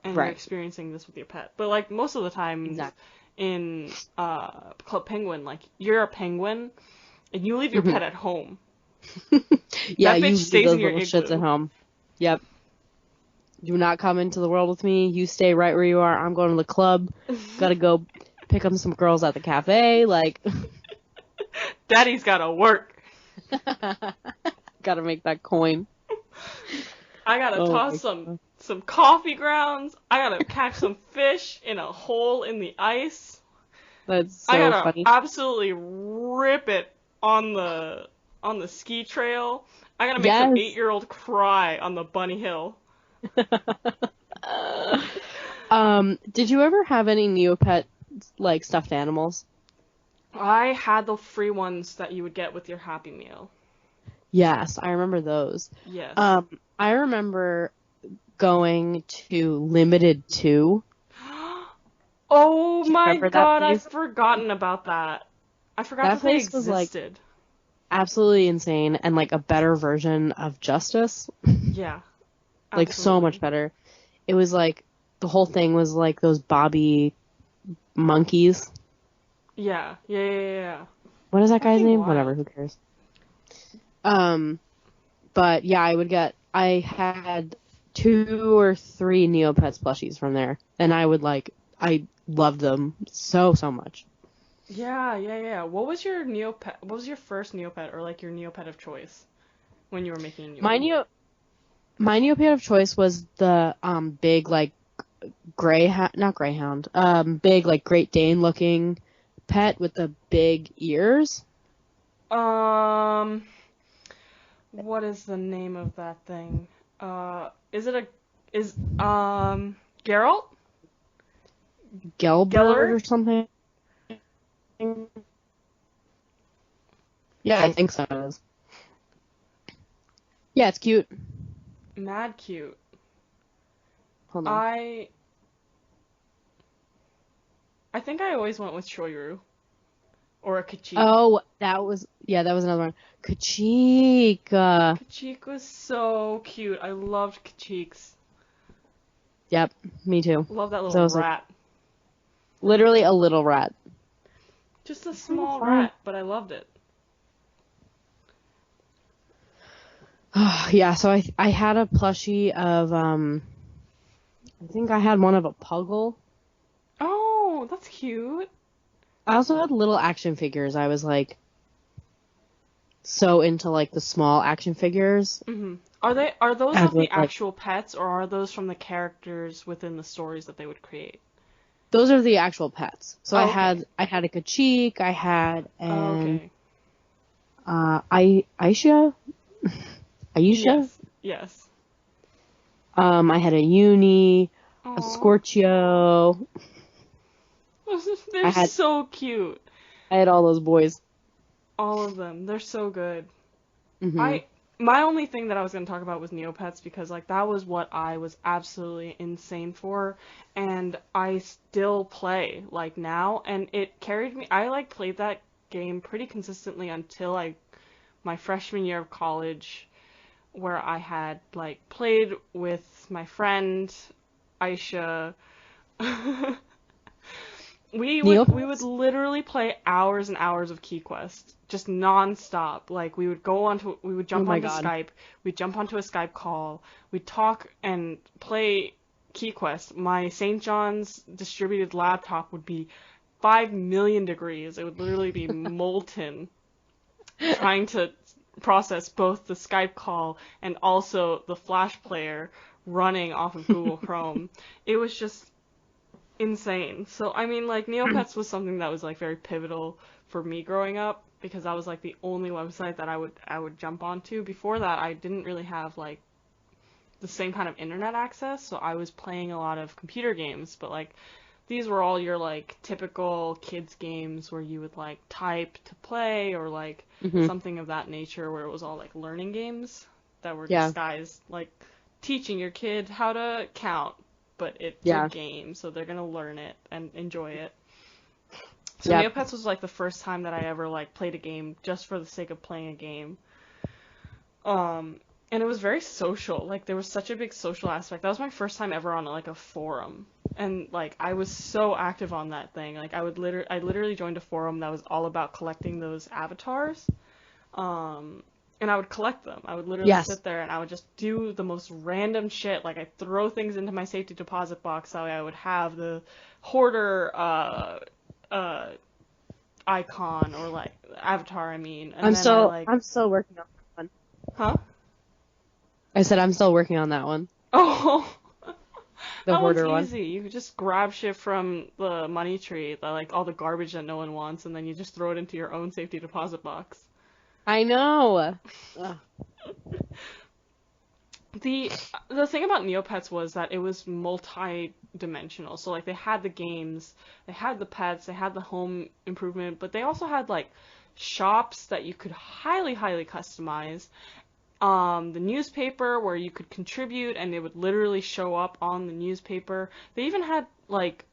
and you're Right. experiencing this with your pet. But like most of the times Exactly. in Club Penguin, like you're a penguin and you leave your Hmm. pet at home. Yeah, That bitch you leave stays in those your little shits at igloo. home. Yep. Do not come into the world with me. You stay right where you are. I'm going to the club. Gotta go pick up some girls at the cafe. Like, Daddy's gotta work. gotta make that coin. I gotta Oh toss my some god. some coffee grounds. I gotta catch some fish in a hole in the ice. That's I so gotta funny. absolutely rip it on the ski trail. I gotta make some Yes. 8-year-old cry on the bunny hill. Did you ever have any Neopet like stuffed animals? I had the free ones that you would get with your Happy Meal. Yes, I remember those. Yes. I remember going to Limited 2. Oh Do you my remember that god, I've place? forgotten about that. I forgot That that they place was like existed. absolutely insane and like a better version of Justice. Yeah, Like so much absolutely. better. It was like the whole thing was like those Bobby monkeys. Yeah, yeah, yeah, yeah, yeah. What is that guy's Fucking name? Whatever, wild. who cares? Um, but yeah, I had 2 or 3 Neopets plushies from there, and I loved them so much. Yeah, yeah, yeah. What was your Neopet? What was your first Neopet, or like your Neopet of choice when you were making a new My one? Neo, my Neopet of choice was the big like not greyhound, big like Great Dane looking pet with the big ears. Um, what is the name of that thing? Is it a is Geralt? Gelbert Geller? or something. Yeah, I think so. It is. Yeah, it's cute. Mad cute. Hold on. I I think I always went with Shoyuru or a Kachik. Oh, that was another one. Kachika. Kachik was so cute. I loved Kachiks. Yep, me too. Love that So it little was like rat. literally a little rat. Just a I'm trying to small find. rat, but I loved it. Yeah, so I had a plushie of I think I had one of a Puggle. Oh, that's cute. I also had little action figures. I was like so into like the small action figures. Are those And of the with like actual pets or are those from the characters within the stories that they would create? those are the actual pets. So Oh, okay. I had a Kachik, I had Oh, an okay. Aisha? Aisha? Yes. I had a Uni, a Aw. Scorchio. They're so cute. I had all those boys. All of them. They're so good. Hmm My only thing that I was going to talk about was Neopets because like that was what I was absolutely insane for, and I still play like now, and it carried me. I like played that game pretty consistently until my freshman year of college, where I had like played with my friend Aisha. We would Neopets? literally play hours and hours of Key Quest, just nonstop. Like we would Oh jump my onto god. Skype, we'd jump onto a Skype call, we'd talk and play Key Quest. My St. John's distributed laptop would be 5 million degrees. It would literally be molten, trying to process both the Skype call and also the Flash player running off of Google Chrome. It was just insane. So I mean, like Neopets was something that was like very pivotal for me growing up because that was like the only website that I would jump onto. Before that, I didn't really have like the same kind of internet access, so I was playing a lot of computer games, but like these were all your like typical kids games where you would like type to play or like hmm something of that nature where it was all like learning games that were Yeah. disguised like teaching your kid how to count, but it's a Yeah. game, so they're gonna learn it and enjoy it. So Yep. Neopets was like the first time that I ever like played a game just for the sake of playing a game. Um, and it was very social. Like there was such a big social aspect. That was my first time ever on like a forum. And like I was so active on that thing. Like I literally joined a forum that was all about collecting those avatars. Um, and I would collect them. I would literally Yes. sit there and I would just do the most random shit. Like I'd throw things into my safety deposit box so I would have the hoarder uh icon or like avatar I mean. And then I like I'm still working on that one. huh? I said I'm still working on that one. Oh, The that one's hoarder one. easy. You could just grab shit from the money tree, like all the garbage that no one wants, and then you just throw it into your own safety deposit box. I know. Ugh. The the thing about Neopets was that it was multi-dimensional. So like they had the games, they had the pets, they had the home improvement, but they also had like shops that you could highly customize. The newspaper where you could contribute and it would literally show up on the newspaper. They even had like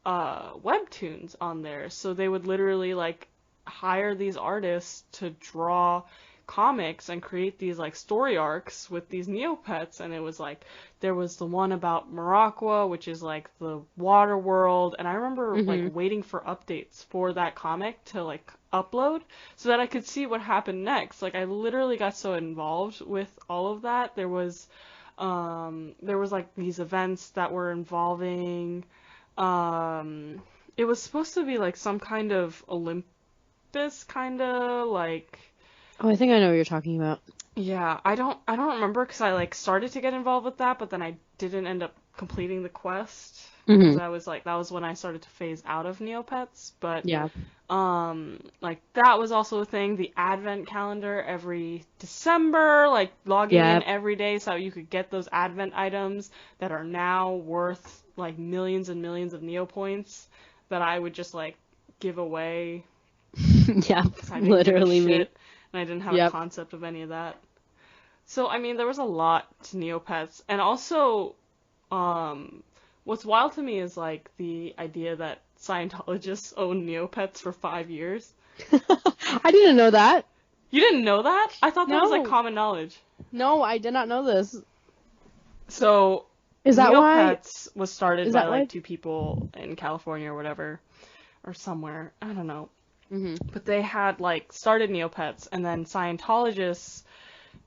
webtoons on there, so they would literally like hire these artists to draw comics and create these like story arcs with these Neopets. And it was like there was the one about Morocco, which is like the water world, and I remember like hmm waiting for updates for that comic to like upload so that I could see what happened next. Like I literally got so involved with all of that. There was like these events that were involving um, it was supposed to be like some kind of Olympus kind of like Oh, I think I know what you're talking about. yeah, I don't remember because I like started to get involved with that, but then I didn't end up completing the quest because Hmm I was like that was when I started to phase out of Neopets, but Yeah. like that was also a thing. The advent calendar every December, like logging in Yeah. every day so you could get those advent items that are now worth like millions and millions of Neopoints that I would just like give away Yep. because I didn't give a Literally me. shit and I didn't have a Yep. concept of any of that. So I mean there was a lot to Neopets, and also um what's wild to me is like the idea that Scientologists own Neopets for 5 years. I didn't know that. You didn't know that? I thought that was like No. common knowledge. No, I did not know this. So Is that why? Neopets was started Is by that like why? two people in California or whatever, or somewhere. I don't know. Hmm But they had like started Neopets, and then Scientologists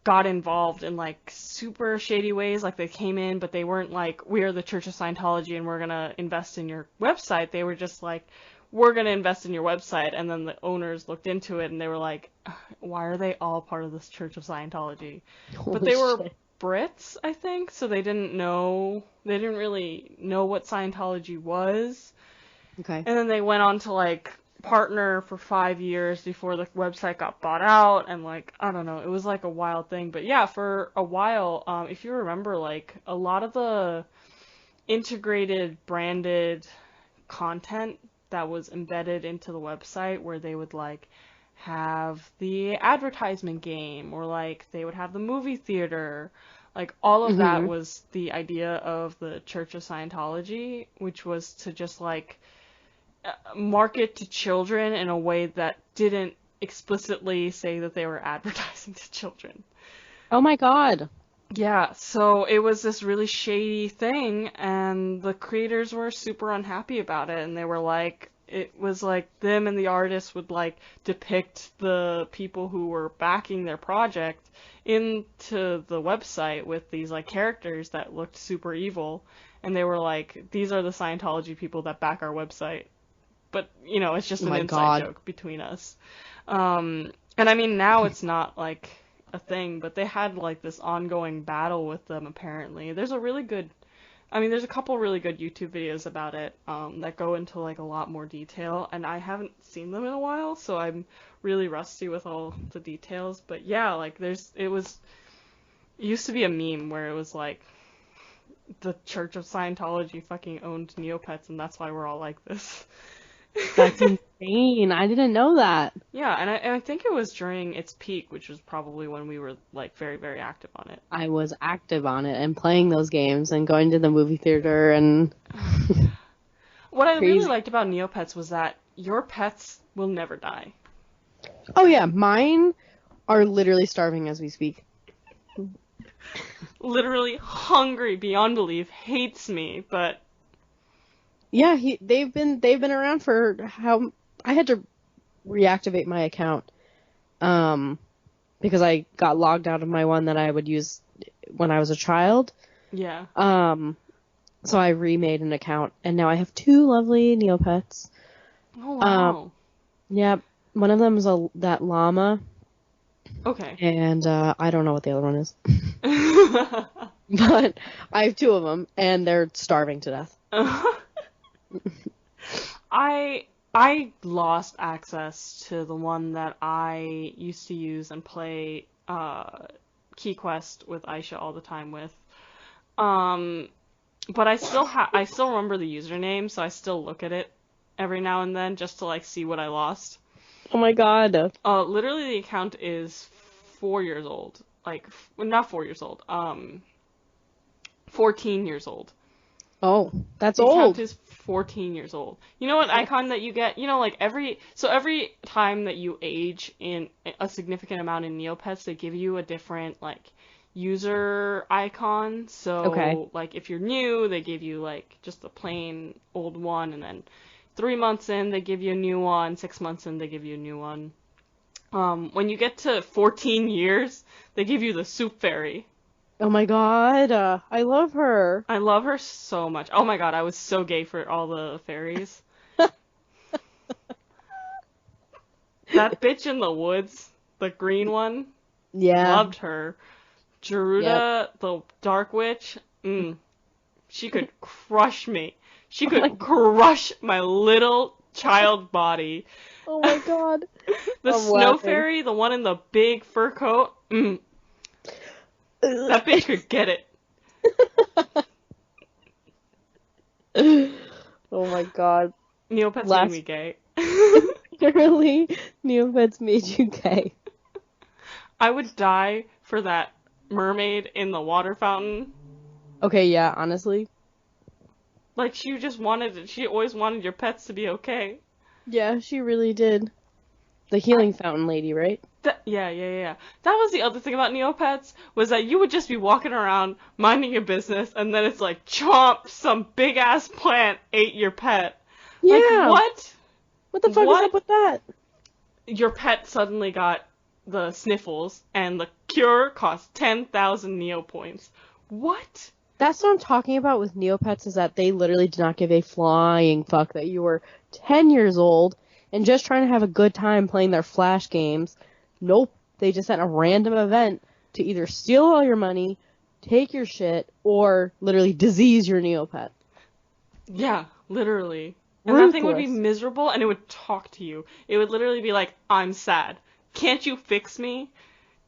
got involved in like super shady ways. Like they came in, but they weren't like, we're the Church of Scientology and we're gonna invest in your website. They were just like, we're gonna invest in your website. And then the owners looked into it and they were like, why are they all part of this Church of Scientology? But Holy they were shit. Brits, I think, so they didn't really know what Scientology was. Okay. And then they went on to like partner for 5 years before the website got bought out, and like I don't know, it was like a wild thing. But yeah, for a while, if you remember, like a lot of the integrated branded content that was embedded into the website, where they would like have the advertisement game, or like they would have the movie theater, like all of that Mhm. was the idea of the Church of Scientology, which was to just like market to children in a way that didn't explicitly say that they were advertising to children. Oh my god. Yeah, so it was this really shady thing, and the creators were super unhappy about it, and they were like, it was like them and the artists would like depict the people who were backing their project into the website with these like characters that looked super evil, and they were like, these are the Scientology people that back our website. But, you know, it's just Oh an my inside god. joke between us. And I mean, now it's not like a thing, but they had like this ongoing battle with them apparently. There's a really good, I mean, there's a couple really good YouTube videos about it that go into like a lot more detail, and I haven't seen them in a while, so I'm really rusty with all the details. But yeah, like it used to be a meme where it was like the Church of Scientology fucking owned Neopets, and that's why we're all like this. That's insane. I didn't know that. Yeah, and I think it was during its peak, which was probably when we were like very, very active on it. I was active on it and playing those games and going to the movie theater and What I really crazy. liked about Neopets was that your pets will never die. Oh yeah, mine are literally starving as we speak. Literally hungry beyond belief, hates me, but Yeah, they've been around for how I had to reactivate my account um because I got logged out of my one that I would use when I was a child. yeah. Um so I remade an account and now I have two lovely Neopets. Oh Um wow. yeah, one of them is that llama Okay. and I don't know what the other one is. But I have two of them and they're starving to death. I lost access to the one that I used to use and play KeyQuest with Aisha all the time with. Um, but I still remember the username, so I still look at it every now and then just to like see what I lost. Oh my god. Literally the account is 4 years old. Like not 4 years old. 14 years old. Oh, that's The account old. is 14 years old. You know what icon that you get? You know, like every time that you age in a significant amount in Neopets, they give you a different like user icon. Okay. So like if you're new, they give you like just a plain old one, and then 3 months in they give you a new one. 6 months in they give you a new one. When you get to 14 years, they give you the Soup Fairy. Oh my god. I love her. I love her so much. Oh my god, I was so gay for all the fairies. That bitch in the woods, the green one, Yeah. loved her. Yep. Geruda, the dark witch, she could crush me. She Oh my could crush my little child body. oh my god. The I'm snow laughing. fairy, the one in the big fur coat, that bitch could get it. Oh my god. Neopets made me Last gay. literally Neopets made you gay. I would die for that mermaid in the water fountain. Okay, yeah, honestly. Like she always wanted your pets to be okay. Yeah, she really did. The I, healing fountain lady, right? yeah. That was the other thing about Neopets, was that you would just be walking around minding your business, and then it's like chomp, some big ass plant ate your pet. Like Yeah. what? What the fuck is What? up with that? Your pet suddenly got the sniffles, and the cure cost 10,000 Neo points. What? That's what I'm talking about with Neopets is that they literally did not give a flying fuck that you were 10 years old and just trying to have a good time playing their flash games. Nope. They just sent a random event to either steal all your money, take your shit, or literally disease your Neopet. Yeah, literally. And that thing would be Ruthless. miserable, and it would talk to you. It would literally be like, I'm sad. Can't you fix me?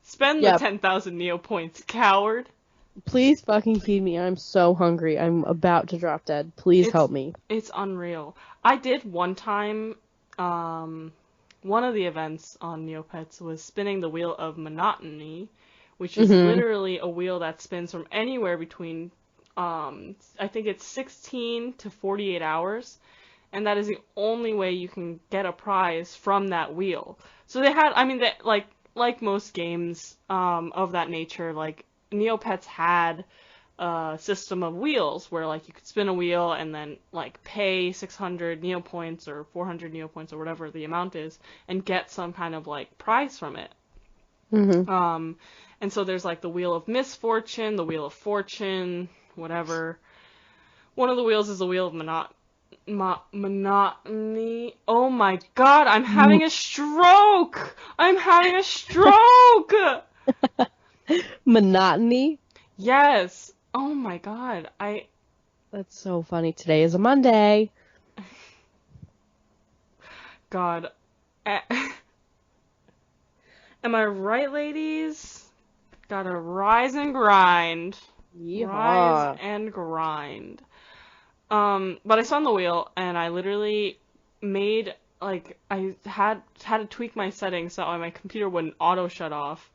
Spend the Yep. 10,000 Neo points, coward. Please fucking feed me. I'm so hungry. I'm about to drop dead. Please It's help me. it's unreal. I did one time, one of the events on Neopets was spinning the wheel of monotony, which is Mhm. literally a wheel that spins from anywhere between, I think it's 16 to 48 hours, and that is the only way you can get a prize from that wheel. So they had, I mean, they, like most games, of that nature, like Neopets had a system of wheels where like you could spin a wheel and then like pay 600 Neo points or 400 Neo points or whatever the amount is and get some kind of like prize from it. Mhm. And so there's like the wheel of misfortune, the wheel of fortune, whatever. One of the wheels is the wheel of monotony. Oh my god, I'm having a stroke! I'm having a stroke! Monotony. Yes. Oh my god. That's so funny. Today is a Monday. God. Eh, Am I right, ladies? Gotta rise and grind. Rise Yeehaw. and grind. But I spun the wheel and I literally made like I had to tweak my settings so my computer wouldn't auto shut off.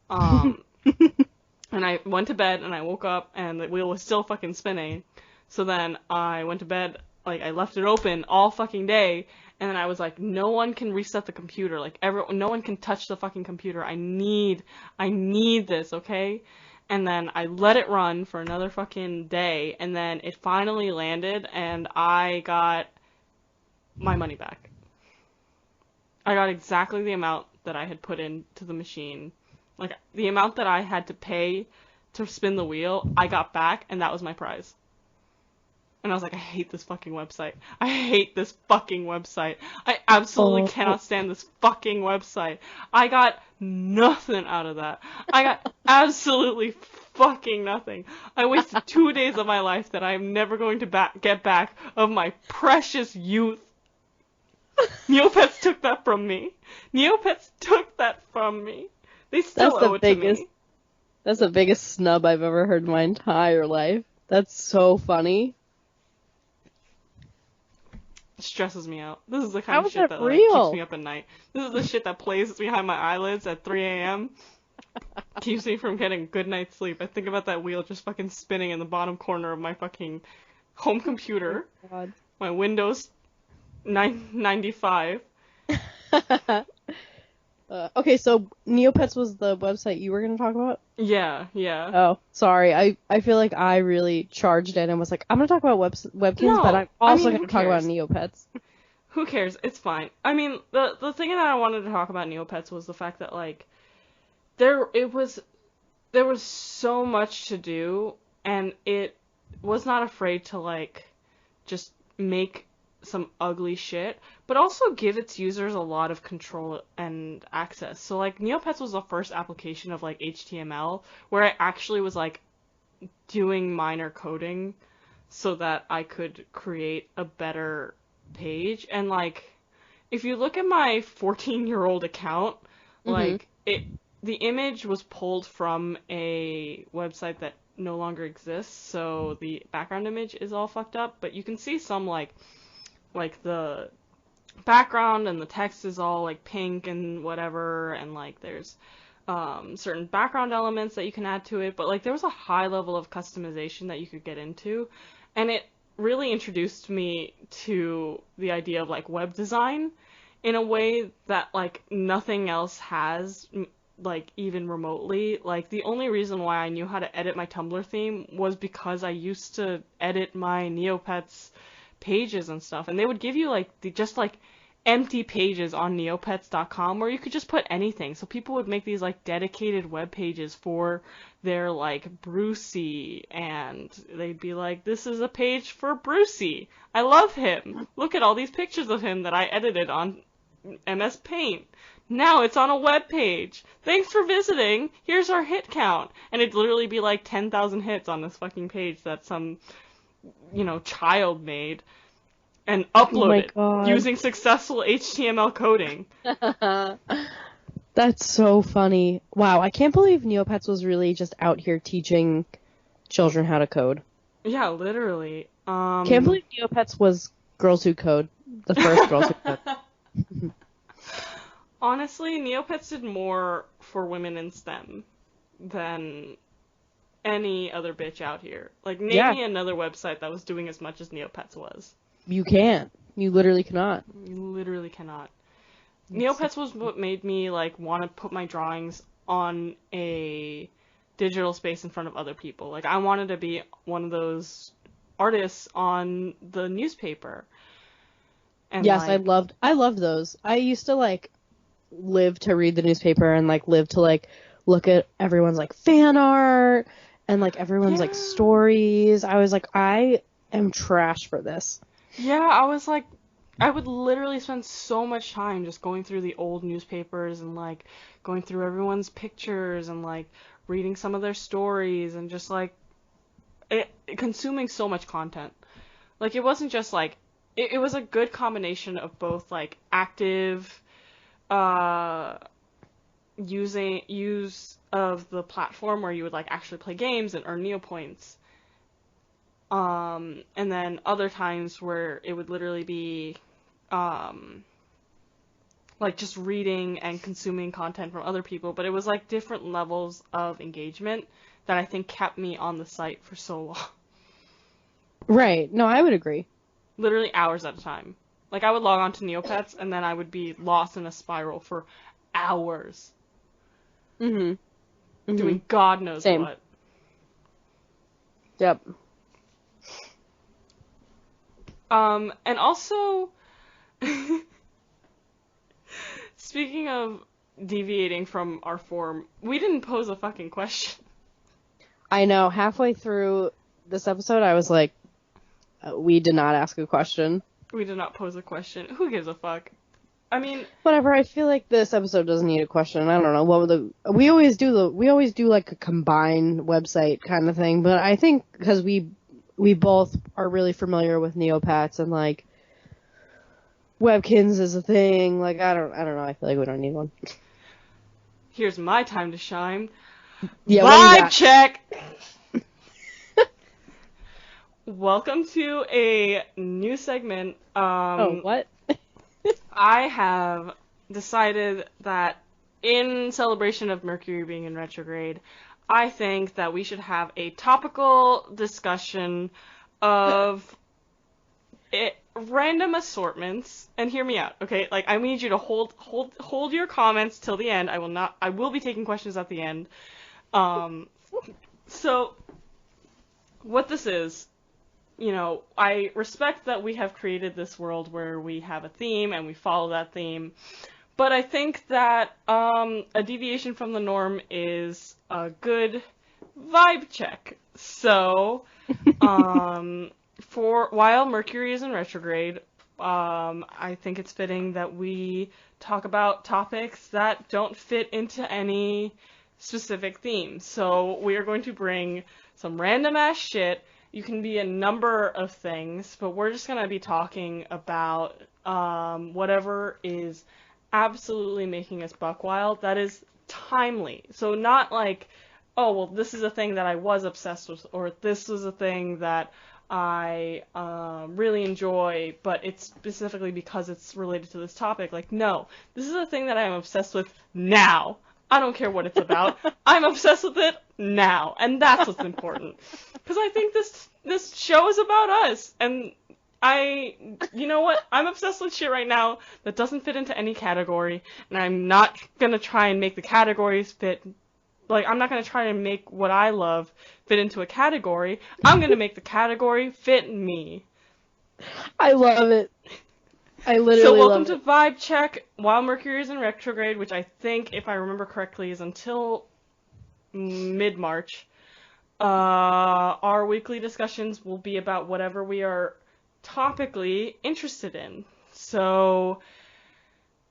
And I went to bed and I woke up and the wheel was still fucking spinning. So then I went to bed, like I left it open all fucking day, and then I was like, no one can reset the computer. Like no one can touch the fucking computer. I need this, okay? And then I let it run for another fucking day, and then it finally landed, and I got my money back. I got exactly the amount that I had put into the machine. Like, the amount that I had to pay to spin the wheel, I got back, and that was my prize. And I was like, I hate this fucking website. I hate this fucking website. I absolutely cannot stand this fucking website. I got nothing out of that. I got absolutely fucking nothing. I wasted 2 days of my life that I am never going to get back of my precious youth. Neopets took that from me. Neopets took that from me. They still owe it to me. That's the biggest snub I've ever heard in my entire life. That's so funny. It stresses me out. This is the kind of How is shit that that like, real? keeps me up at night. This is the shit that plays behind my eyelids at 3 a.m. Keeps me from getting a good night's sleep. I think about that wheel just fucking spinning in the bottom corner of my fucking home computer. Oh, God. My Windows 95. Okay, so Neopets was the website you were going to talk about? Yeah, yeah. Oh, sorry. I feel like I really charged in and was like, I'm going to talk about webkins, No, but I'm also I mean, going to talk about Neopets. Who cares? It's fine. I mean, the thing that I wanted to talk about Neopets was the fact that like there was so much to do, and it was not afraid to like just make some ugly shit, but also give its users a lot of control and access. So like Neopets was the first application of like HTML where I actually was like doing minor coding so that I could create a better page. And like if you look at my 14-year-old account, like the image was pulled from a website that no longer exists, so the background image is all fucked up, but you can see some like the background and the text is all like pink and whatever, and like there's certain background elements that you can add to it, but like there was a high level of customization that you could get into, and it really introduced me to the idea of like web design in a way that like nothing else has, like even remotely. Like the only reason why I knew how to edit my Tumblr theme was because I used to edit my Neopets pages and stuff, and they would give you like just like empty pages on neopets.com where you could just put anything. So people would make these like dedicated web pages for their like Brucey, and they'd be like, this is a page for Brucey. I love him. Look at all these pictures of him that I edited on MS Paint. Now it's on a web page. Thanks for visiting. Here's our hit count. And it'd literally be like 10,000 hits on this fucking page that some child made. and Oh upload my it god. using successful HTML coding. That's so funny. Wow, I can't believe Neopets was really just out here teaching children how to code. Yeah, literally. Can't believe Neopets was Girls Who Code. The first Girls Who Code. Honestly, Neopets did more for women in STEM than any other bitch out here. Like, name me another website that was doing as much as Neopets was. You can't. You literally cannot. You literally cannot. Neopets was what made me, like, want to put my drawings on a digital space in front of other people. Like, I wanted to be one of those artists on the newspaper. And yes, like, I loved those. I used to, like, live to read the newspaper and, like, live to, like, look at everyone's, like, fan art and, like, everyone's, like, stories. I was like, I am trash for this. Yeah, I was like, I would literally spend so much time just going through the old newspapers and, like, going through everyone's pictures and, like, reading some of their stories and just, like, consuming so much content. Like, it wasn't just, like, it was a good combination of both, like, active, use of the platform where you would, like, actually play games and earn Neopoints. And then other times where it would literally be, like, just reading and consuming content from other people, but it was, like, different levels of engagement that I think kept me on the site for so long. Right. No, I would agree. Literally hours at a time. Like, I would log on to Neopets, and then I would be lost in a spiral for hours. Doing God knows what. Yep. And also, speaking of deviating from our form, we didn't pose a fucking question. I know, halfway through this episode, I was like, we did not ask a question. We did not pose a question. Who gives a fuck? I mean, whatever. I feel like this episode doesn't need a question. I don't know what we always do like a combined website kind of thing. But I think because we both are really familiar with Neopets and like Webkins is a thing. Like I don't know. I feel like we don't need one. Here's my time to shine. Yeah, vibe check. Welcome to a new segment. What? I have decided that in celebration of Mercury being in retrograde, I think that we should have a topical discussion of random assortments. And hear me out, okay? Like, I need you to hold your comments till the end. I will be taking questions at the end. So what this is, you know, I respect that we have created this world where we have a theme and we follow that theme, but I think that a deviation from the norm is a good vibe check. So, while Mercury is in retrograde, I think it's fitting that we talk about topics that don't fit into any specific theme. So we are going to bring some random ass shit. You can be a number of things, but we're just going to be talking about whatever is absolutely making us buck wild that is timely. So not like, oh, well, this is a thing that I was obsessed with, or this was a thing that I really enjoy, but it's specifically because it's related to this topic. Like, no, this is a thing that I'm obsessed with now. I don't care what it's about. I'm obsessed with it now, and that's what's important. Because I think this show is about us, and you know what? I'm obsessed with shit right now that doesn't fit into any category, and I'm not gonna try and make the categories fit. Like, I'm not gonna try and make what I love fit into a category. I'm gonna make the category fit me. I love it. I literally So welcome love to Vibe Check while Mercury is in retrograde, which I think, if I remember correctly, is until mid-March. Our weekly discussions will be about whatever we are topically interested in. So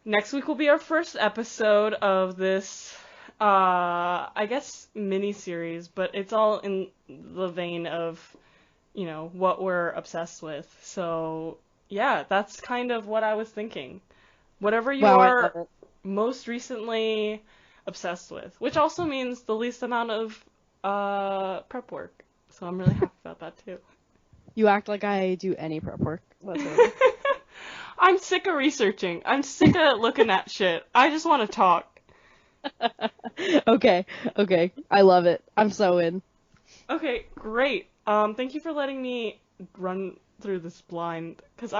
next week will be our first episode of this, I guess, mini-series, but it's all in the vein of, you know, what we're obsessed with. So yeah, that's kind of what I was thinking. Whatever you Wow, I are love it. most recently obsessed with, which also means the least amount of prep work. So I'm really happy about that too. You act like I do any prep work whatsoever. I'm sick of researching. I'm sick of looking at shit. I just want to talk. Okay, okay. I love it. I'm so in. Okay, great. Thank you for letting me run through this blind, because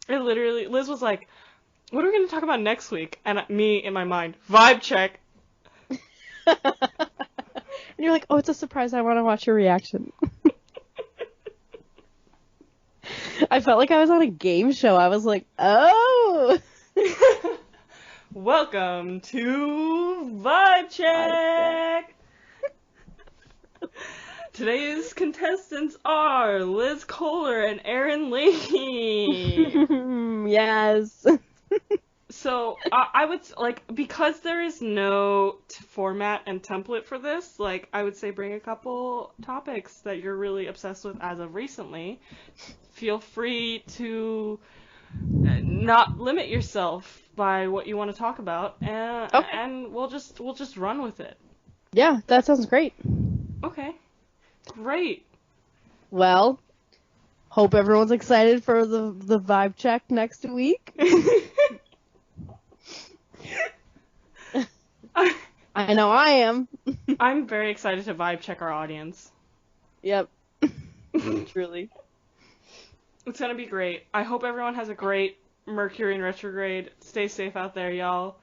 Liz was like, what are we going to talk about next week? And me, in my mind, vibe check. And you're like, oh, it's a surprise. I want to watch your reaction. I felt like I was on a game show. I was like, oh. Welcome to Vibe Check! Today's contestants are Liz Kohler and Erin Lee. Yes. So, I would, like, because there is no format and template for this, like, I would say bring a couple topics that you're really obsessed with as of recently. Feel free to not limit yourself by what you want to talk about, and, Okay. and we'll just run with it. Yeah, that sounds great. Okay. Great. Well, hope everyone's excited for the vibe check next week. I know I am. I'm very excited to vibe check our audience. Yep. Truly. It's gonna be great. I hope everyone has a great Mercury in retrograde. Stay safe out there, y'all.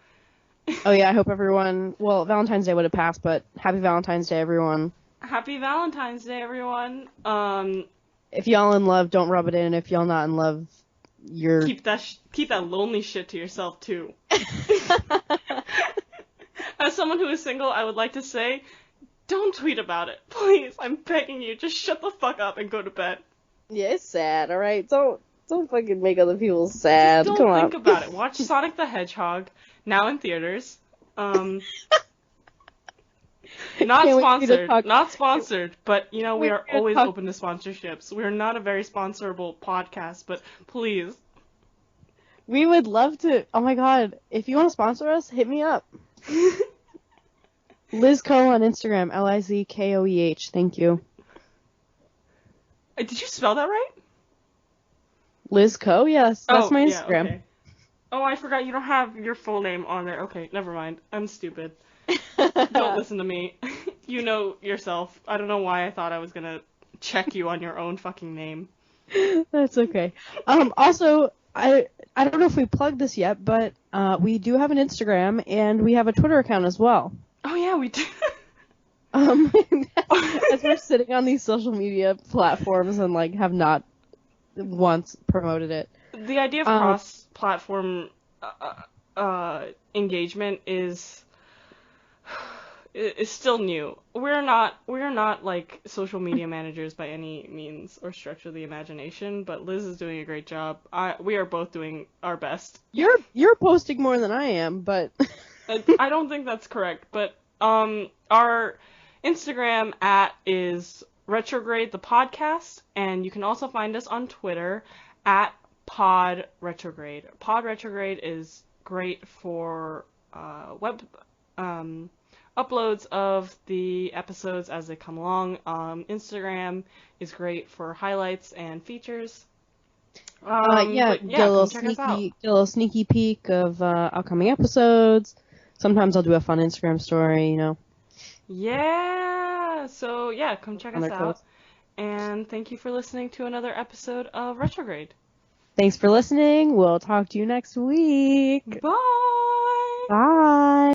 Oh yeah, I hope everyone. Well, Valentine's Day would have passed, but happy Valentine's Day, everyone. Happy Valentine's Day, everyone. If y'all in love, don't rub it in. If y'all not in love, you're. Keep that lonely shit to yourself too. As someone who is single, I would like to say, don't tweet about it, please. I'm begging you, just shut the fuck up and go to bed. Yeah, it's sad. All right, don't fucking make other people sad. Just Come don't on. think about it. Watch Sonic the Hedgehog, now in theaters. Not Can't wait for you to talk- sponsored, but you know, we are Wait for you to always talk- open to sponsorships. We're not a very sponsorable podcast, but please. We would love to. Oh my god, if you want to sponsor us, hit me up. Liz Coe on Instagram, LIZKOEH. Thank you. Did you spell that right? Liz Coe, yes, that's my yeah, Instagram. okay. Oh, I forgot you don't have your full name on there. Okay, never mind. I'm stupid. Don't listen to me. You know yourself. I don't know why I thought I was gonna check you on your own fucking name. That's okay. Also, I don't know if we plugged this yet, but we do have an Instagram and we have a Twitter account as well. Oh yeah, we do. As we're sitting on these social media platforms and like have not once promoted it. The idea of cross-platform engagement is still new. We're not like social media managers by any means or stretch of the imagination, but Liz is doing a great job. We are both doing our best. You're posting more than I am, but I don't think that's correct, but our Instagram is Retrograde the Podcast, and you can also find us on Twitter at Pod Retrograde. Pod Retrograde is great for web uploads of the episodes as they come along. Instagram is great for highlights and features. get a little sneaky peek of upcoming episodes. Sometimes I'll do a fun Instagram story, you know. Yeah, so yeah, come check On us their out. toes. And thank you for listening to another episode of Retrograde. Thanks for listening. We'll talk to you next week. Bye! Bye.